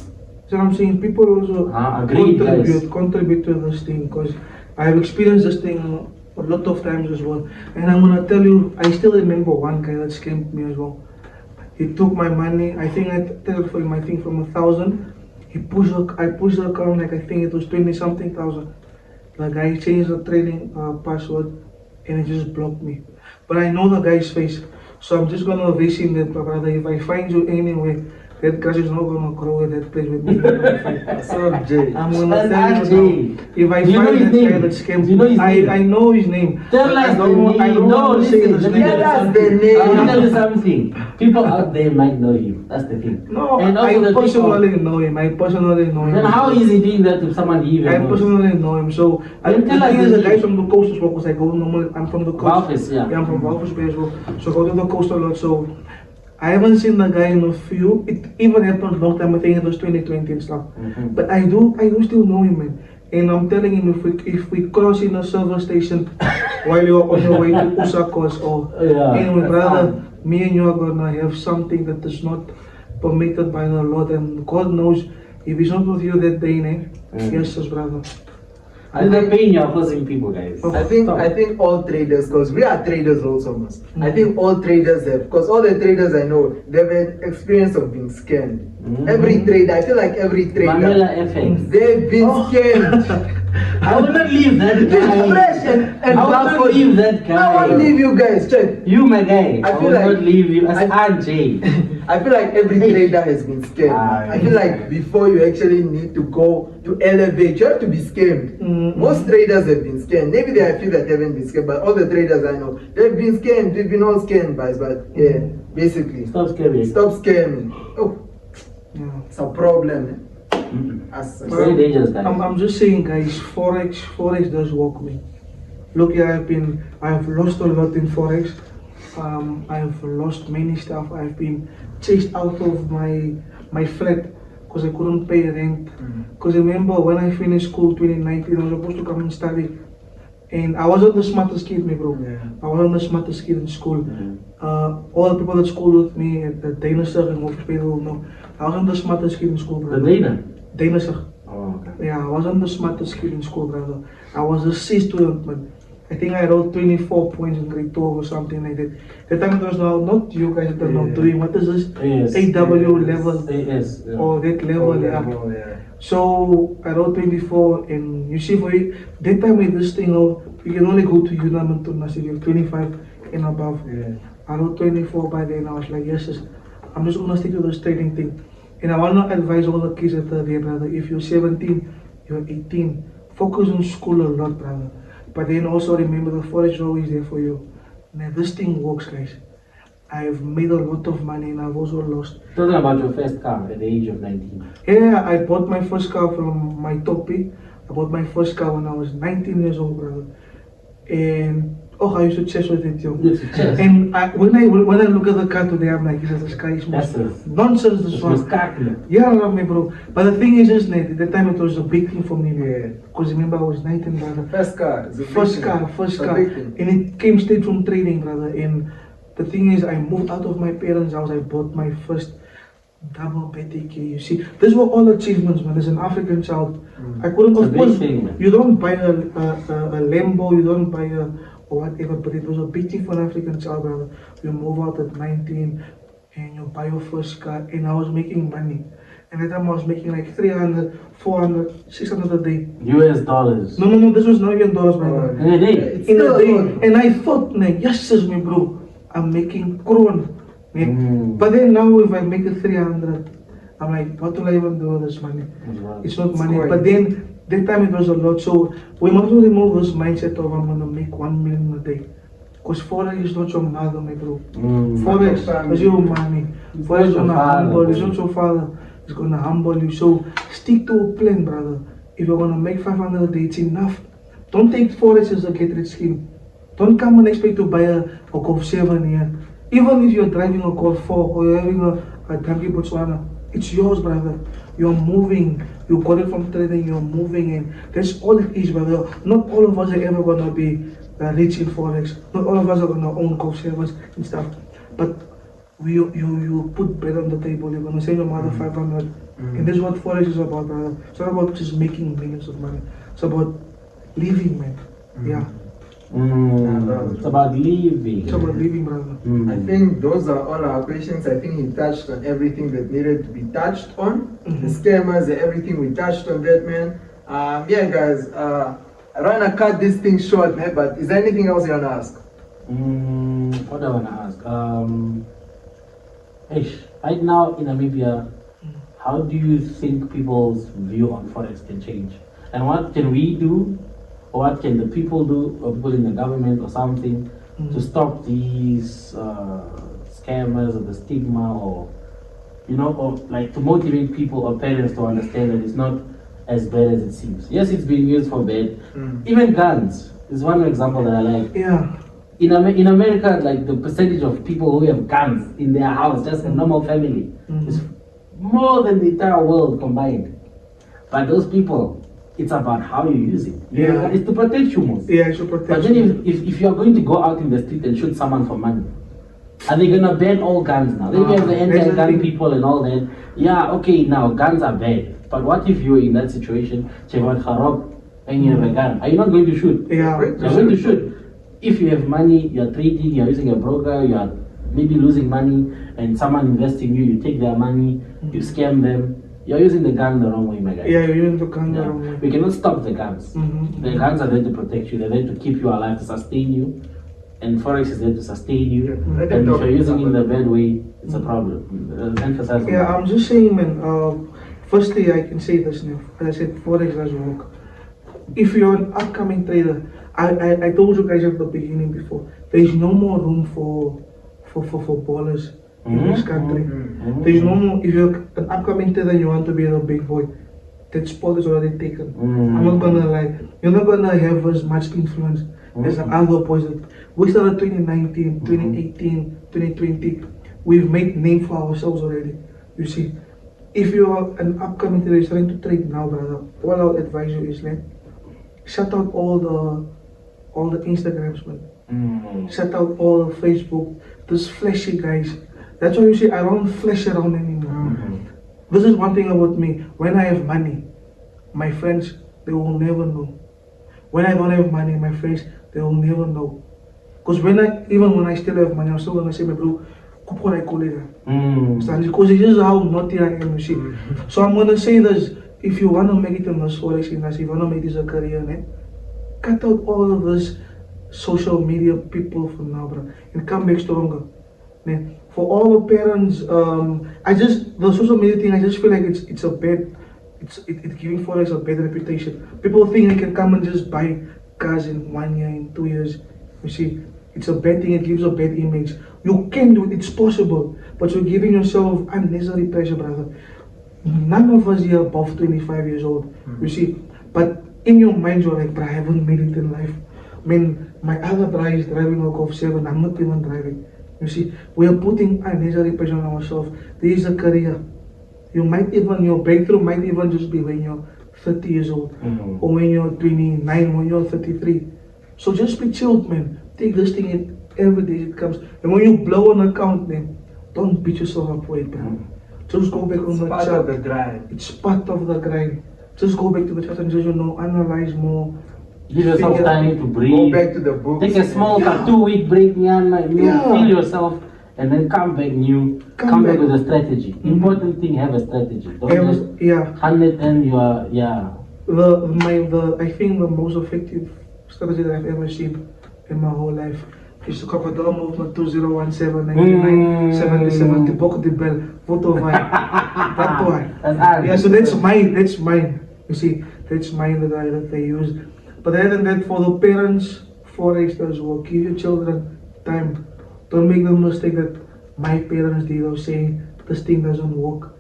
So I'm saying people also Agreed, guys. contribute to this thing because I have experienced this thing a lot of times as well. And I'm gonna tell you, I still remember one guy that scammed me as well. He took my money. I think I tell for him. I think from 1,000. I pushed the account like I think it was 20 something thousand. The guy changed the trading password and it just blocked me. But I know the guy's face, so I'm just gonna wish him that, brother, if I find you anywhere, that grass is not gonna grow at that place with me. So Jay. I'm gonna That's tell you now, if I Do you know find his that guy name? that scammed Do you know his me, name? I know his name. Tell but us I the don't, I name. don't No, want to say listen, his let me name. tell you Tell us something. the name. Let me tell you something. People out there might know him. That's the thing. No, And also I the personally people, know him. I personally know him. then how is he doing that to someone he even I knows? personally know him. So I Then the tell us thing the is, the name. guys from the coast as well, because I go normally. I'm from the coast. Walvis, yeah. I'm from Walvis Bay as well. So I go to the coast a lot. So I haven't seen the guy in a few. It even happened a long time. I think it was 2020 and stuff. But I do still know him, man. And I'm telling him, if we cross in a service station while you're on your way to Usakos or anyway, that's brother, fine. me and you are gonna have something that is not permitted by the Lord, and God knows if He's not with you that day, yes, brother. There's a pain you're causing people, guys. I think Stop. all traders, because we are traders also, Mas. I think all traders have, because all the traders I know, they've had experience of being scammed. Every trader, I feel like every Vanilla trader, FX. they've been scammed. I will not leave that It's guy. fresh and I will not backward. leave that guy. I won't leave you guys, check. You, my guy. I I feel will like- not leave you as I- RJ. I feel like every trader has been scammed. I feel like before you actually need to go to elevate, you have to be scammed. Most traders have been scammed. Maybe I feel that they haven't been scammed, but all the traders I know, they've been scammed. We've been all scammed, guys. But yeah, basically, Stop scaring. stop scamming. Oh, Yeah. it's a problem. It's very dangerous, guys. I'm just saying, guys, forex does work me. Look, I've lost a lot in forex. I've lost many stuff. I've been chased out of my flat because I couldn't pay rent. Because remember when I finished school 2019, I was supposed to come and study, and I wasn't the smartest kid, me bro. Yeah. I wasn't the smartest kid in school. All the people that schooled with me at the Danister and Wolfspeed will know. I wasn't the smartest kid in school, The brother. Dana. Danister. Oh, okay. Yeah, I wasn't the smartest kid in school, brother. I was a C student, but I think I wrote 24 points in grade 12 or something like that. The time it was now, not you guys that are now doing, what is this? Yes. AW level Yes. Yeah. or that level, yeah. Yeah. So I wrote 24, and you see, for it, that time with this thing, you can only go to UNAM and to Nazeem, 25 and above. Yeah. I wrote 24 by then. I was like, yes, I'm just gonna stick to this trading thing. And I wanna advise all the kids that are there, brother. If you're 17, you're 18, focus on school a lot, brother. But then also remember the forex is always there for you. Now this thing works, guys. I've made a lot of money and I've also lost. Talking about your first car at the age of 19. Yeah, I bought my first car from my toppy. I bought my first car when I was 19 years old, brother. And I used to chess with it, yo. It's a chess. And when I look at the car today, I'm like, this guy is That's it. nonsense. This It's one. spectacular. Yeah, I love me, bro. But the thing is, just at that time it was a big thing for me, man. Yeah. Because remember, I was 19, brother. First car. is a big First thing. car, It's a big thing. and it came straight from trading, brother. And the thing is, I moved out of my parents' house. I bought my first double BTK. You see, these were all achievements, man. As an African child, I couldn't. It's a Of big course, thing, man. you don't buy a Lambo, you don't buy a or whatever. But it was a big thing for an African child, brother. You move out at 19, and you buy your first car. And I was making money. And at that time I was making like 300, 400, 600 a day. US dollars. No, this was not even dollars, brother. In a day. It's In still a day, good. and I thought, yes, says me, bro, I'm making kron. Mm. But then now, if I make it 300, I'm like, what will I even do with this money? It's not It's money. coin. But then, that time it was a lot. So we must remove this mindset of I'm gonna make 1 million a day. Because forex is not your mother, my bro. Mm. Forex family. is your money. It's Forex not is your not father, humble. It's bro. not your father. It's gonna humble you. So stick to a plan, brother. If you're gonna make 500 a day, it's enough. Don't take forex as a get rich scheme. Don't come and expect to buy a Golf 7 here. Even if you're driving a Golf 4 or you're having a Donkey Botswana, it's yours, brother. You're moving. You got it from trading, you're moving, and that's all it is, brother. Not all of us are ever gonna be rich in forex. Not all of us are gonna own Golf 7s and stuff. But you put bread on the table, you're gonna send your mother 500. And that's what forex is about, brother. It's not about just making millions of money. It's about living, man. Yeah. It's about living. It's about living, brother. I think those are all our questions. I think he touched on everything that needed to be touched on. The scammers and everything, we touched on that, man. Yeah, guys, I wanna cut this thing short, man, but is there anything else you wanna ask? What do I wanna ask? Right now in Namibia, how do you think people's view on forex can change? And what can we do, or what can the people do, or people in the government or something, to stop these scammers or the stigma, or or like to motivate people or parents to understand that it's not as bad as it seems. Yes, it's being used for bad. Even guns is one example that I like. Yeah. In America, like the percentage of people who have guns in their house, just a normal family, is more than the entire world combined. But those people, it's about how you use it. Yeah. It's to protect you most. Yeah, it's to protect But then if you're going to go out in the street and shoot someone for money, are they gonna ban all guns now? Then you have the anti-gun people and all that. Yeah, okay, now guns are bad. But what if you're in that situation, and you have a gun? Are you not going to shoot? Yeah. You're going to shoot. If you have money, you're trading, you're using a broker, you're maybe losing money, and someone invests in you, you take their money, you scam them. You're using the gun the wrong way, my guy. Yeah, you're using the gun the Yeah. wrong way. We cannot stop the guns. The guns are there to protect you. They're there to keep you alive, to sustain you. And forex is there to sustain you. Let And them if talk. you're using it in the bad way, it's a problem. Emphasize on Yeah, that. I'm just saying, man. Firstly, I can say this now. As I said, forex does work. If you're an upcoming trader, I told you guys at the beginning before, there is no more room for ballers in this country. There is no more. If you're an upcoming trader and you want to be a big boy, that spot is already taken. I'm not gonna lie. You're not gonna have as much influence as the other boys. We started 2019, 2018, 2020. We've made name for ourselves already. You see, if you are an upcoming trader trying to trade now, brother, all I would advise you is shut out all the Instagrams, man. Shut out all the Facebook, those flashy guys. That's why you see I don't flash around anymore. This is one thing about me. When I have money, my friends, they will never know. When I don't have money, my friends, they will never know. Because even when I still have money, I'm still gonna say, my bro, because this is how naughty I am, you see. So I'm gonna say this: if you wanna make it in this forex industry, if you wanna make this a career, cut out all of this social media people for now, bro, and come back stronger. For all the parents, the social media thing, I just feel like it's a bad, it's giving forex a bad reputation. People think they can come and just buy cars in 1 year, in 2 years. You see, it's a bad thing. It gives a bad image. You can do it. It's possible, but you're giving yourself unnecessary pressure, brother. None of us here above 25 years old. You see, but in your mind, you're like, bro, I haven't made it in life. I mean, my other brother is driving a Golf 7. I'm not even driving. You see, we are putting unnecessary pressure on ourselves. There is a career. Your breakthrough might even just be when you're 30 years old, or when you're 29, when you're 33. So just be chilled, man. Take this thing every day it comes. And when you blow an account, man, don't beat yourself up for it, bro. Just go back on the Part chart. of the grind. It's part of the grind. Just go back to the chart and just, analyze more. Give yourself time to Go breathe. back to the books. Take a small 2-week break, man. Yeah. Feel yourself, and then come back new. Come back with a strategy. Important thing, have a strategy. Don't just hand it and you are, I think the most effective strategy that I've ever seen in my whole life is the crocodile movement 2017, 99, 77, the Boko de Bell, photo vibe. That one. Yeah, so that's mine. You see, that's mine that I use. But other than that, for the parents, forex does work. Give your children time. Don't make the mistake that my parents did of saying this thing doesn't work.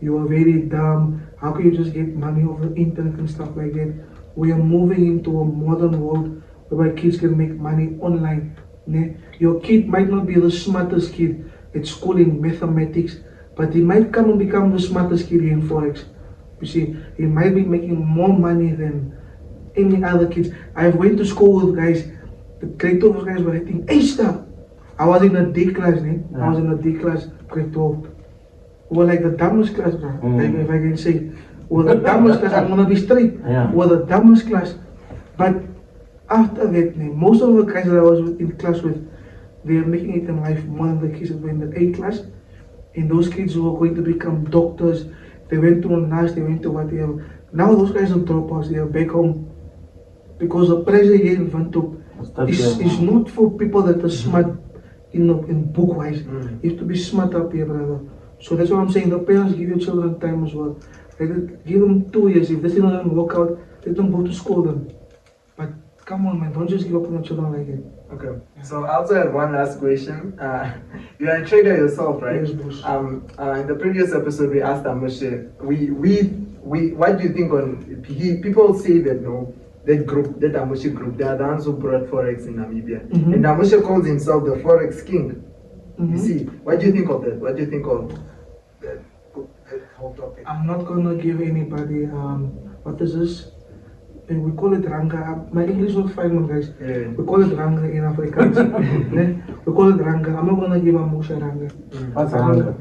you are very dumb. How can you just get money over the internet and stuff like that? We are moving into a modern world whereby kids can make money online. Ne? Your kid might not be the smartest kid at school in mathematics, but he might come and become the smartest kid in forex. You see, he might be making more money than any other kids. I went to school with guys, the grade 12 guys were writing A-star. I was in a D class, ne? I was in a D class, grade 12. We were like the dumbest class, bro. Like if I can say, we were the dumbest class, I'm gonna be straight. We were the dumbest class. But after that, ne, most of the guys that I was in class with, they are making it in life more than the kids that were in the A class. And those kids who are going to become doctors, they went to a nurse, they went to whatever. Now those guys are dropouts, they are back home. Because the pressure here in Vantok is not for people that are smart in book wise. You have to be smart up here, brother. So that's what I'm saying. The parents give your children time as well. Give them 2 years. If this thing doesn't work out, let them go to school then. But come on, man, don't just give up on your children like that. Okay. So I also have one last question. You are a trader yourself, right? Yes, boss. In the previous episode, we asked Amoshe, what do you think on people say that no, that group, that Amoshe group, they are the ones who brought forex in Namibia, and Amoshe calls himself the forex king. You see, what do you think of that? What do you think of that whole topic? I'm not gonna give anybody what is this? We call it ranga. My English is not fine, guys. Yeah. We call it ranga in Afrikaans. We call it ranga. I'm not gonna give a Moshe ranga. What's ranga?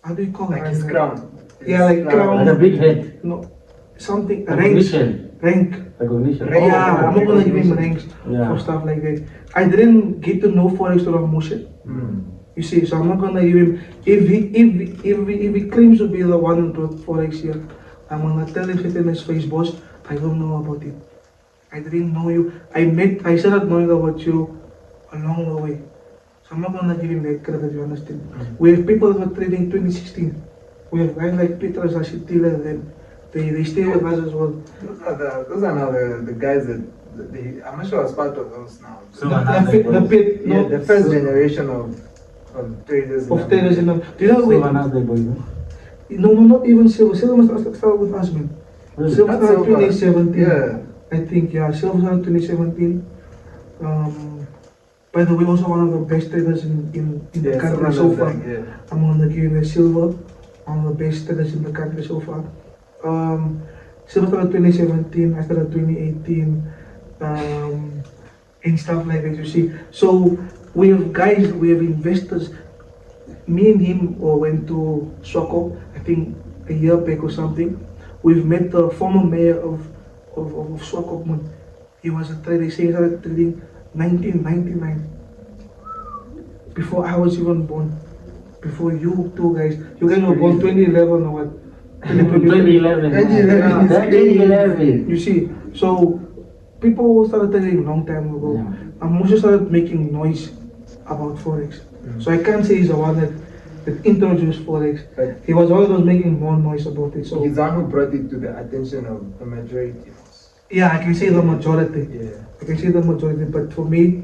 How do you call Like ranga? his crown. Yeah, like crown. Like a big head. No, something. Recognition. Rank. Recognition. Yeah, I'm not gonna give him ranks Yeah. for stuff like that. I didn't get to know forex to Moshe. You see, so I'm not gonna give him. If he claims to be the one who wrote forex here, I'm gonna tell him straight in his face, boss. I don't know about it. I didn't know you. I started knowing about you along the way. So I'm not gonna give him that credit, you understand? We have people that were trading 2016. We have guys like Peter Zashitila and them. They stay with us as well. Those are now the guys that I'm not sure I was part of those now. The first generation of traders. Of traders in them. Do you know Another boy, no? No, not even Silver. Silver must start with us, man. Really? Silver started 2017. Yeah. I think, yeah, Silver started 2017. By the way, also one of the best traders in the country so far. I'm on the game with Silver, one of the best traders in the country so far. Silver started 2017, I started 2018, and stuff like that, you see. So we have guys, we have investors. Me and him went to Swakop, I think a year back or something. We've met the former mayor of Swakop. He was a trader. He started trading 1999. Before I was even born. Before you two guys. You guys were born 2011 or what? 2011. 2011. You see, so people started trading a long time ago. And Moshe started making noise about forex. So I can't say he's the one that introduced forex. Right. He was one of those making more noise about it. So he's the one who brought it to the attention of the majority. yeah, I can say the majority. Yeah. I can say the majority. But for me,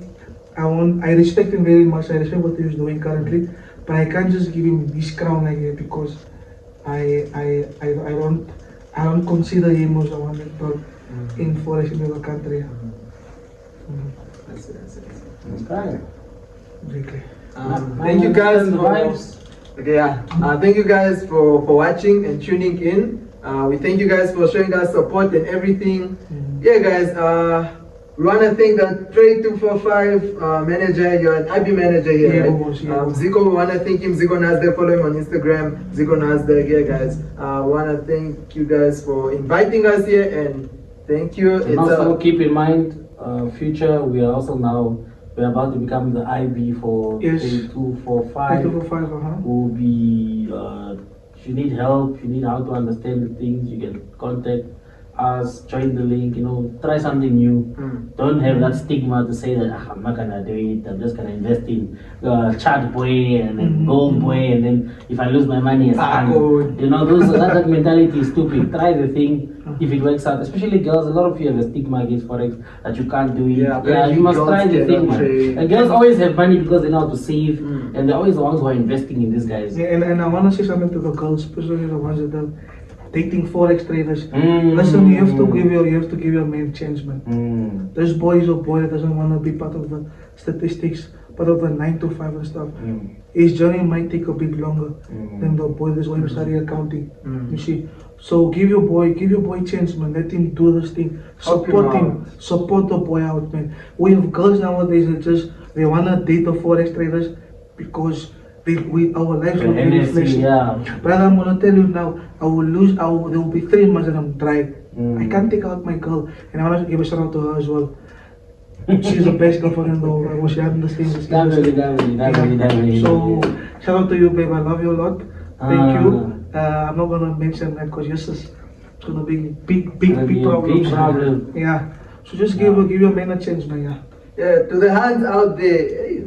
I respect him very much. I respect what he's doing currently. But I can't just give him this crown like that because I don't consider him as the one that brought in forex into the country. That's it. Okay. Exactly. Thank you guys thank you guys for watching and tuning in. We thank you guys for showing us support and everything. Yeah, guys, we want to thank the Trade 245 manager. You're an IB manager here, right? Almost, yeah. Zico, we want to thank him. Zico Nasdaq, follow him on Instagram. Zico Nasdaq, yeah, guys. We want to thank you guys for inviting us here and thank you. And also keep in mind, future, we're about to become the IB for Yes. 245. 245, Will be, if you need help, if you need how to understand the things, you can contact us, join the link, try something new. Don't have that stigma to say that I'm not gonna do it, I'm just gonna invest in chart boy and then gold boy, and then if I lose my money it's fine. That mentality is stupid. Try the thing. If it works out, especially girls, a lot of you have a stigma against forex that you can't do it. You must try the thing, man. And girls always have money because they know how to save, and they're always the ones who are investing in these guys. Yeah, and I want to say something to the girls, especially the ones that are dating forex traders. Listen, you have to give your man a chance, man. This boy is a boy that doesn't want to be part of the statistics, part of the 9 to 5 and stuff. His journey might take a bit longer than the boy that's going to study accounting. You see, so give your boy a chance, man. Let him do this thing. Support him. Support the boy out, man. We have girls nowadays that they wanna date the forex traders because our lives will be reflection. But I'm gonna tell you now, there will be 3 months that I'm dry. I can't take out my girl, and I wanna give a shout out to her as well. She's the best girlfriend in the world. I wish I had the same. Definitely. So shout out to you, babe. I love you a lot. Thank you. I'm not gonna mention that because yes, it's gonna be big problem. Yeah. So just give your man a chance, man. Yeah. To the hands out there, hey,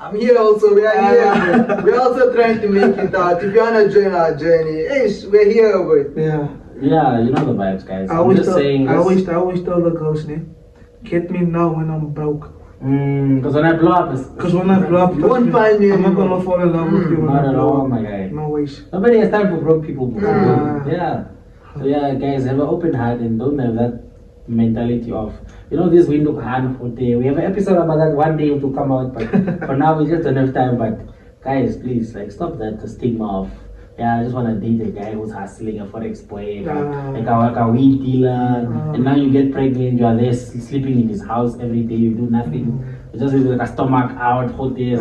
I'm here also. We are here. We're also trying to make it out. If you wanna join our journey, hey, we're here, boy. Yeah, you know the vibes, guys. I always tell the girls, get me now when I'm broke. Because when I blow up, you won't find me. I'm not gonna fall in love with you. Not at all, my guy. No ways. Nobody has time for broke people. Yeah. So yeah, guys, have an open heart and don't have that mentality of, this window hand for day. We have an episode about that one day to come out, but for now we just don't have time. But guys, please, stop that stigma of, I just want to date a guy who's hustling, a forex boy, like a weed dealer, and now you get pregnant, you are there sleeping in his house every day, you do nothing, you just have like a stomach out, hot days,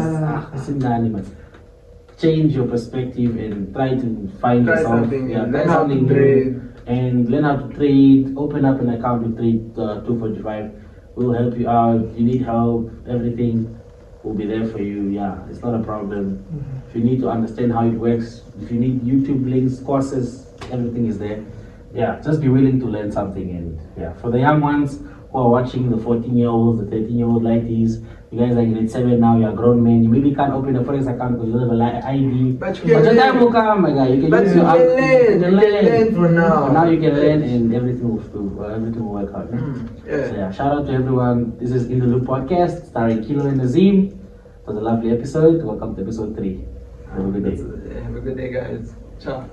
change your perspective and try to find yourself, learn how to trade. And learn how to trade, open up an account with Trade 245, we'll help you out, you need help, everything. Will be there for you. It's not a problem. If you need to understand how it works, if you need YouTube links, courses, everything is there. Just be willing to learn something. And for the young ones who are watching, the 14-year-olds, the 13-year-old ladies, you guys are grade 7 now, you're a grown man, you maybe can't open a forex account because you don't have an ID. But your time will come, my guy. You can learn for now. Now you can learn and everything will work out. So shout out to everyone. This is In the Loop podcast starring Kilo and Nazeem. It was a lovely episode. Welcome to episode 3. Have a good day. Have a good day, guys. Ciao.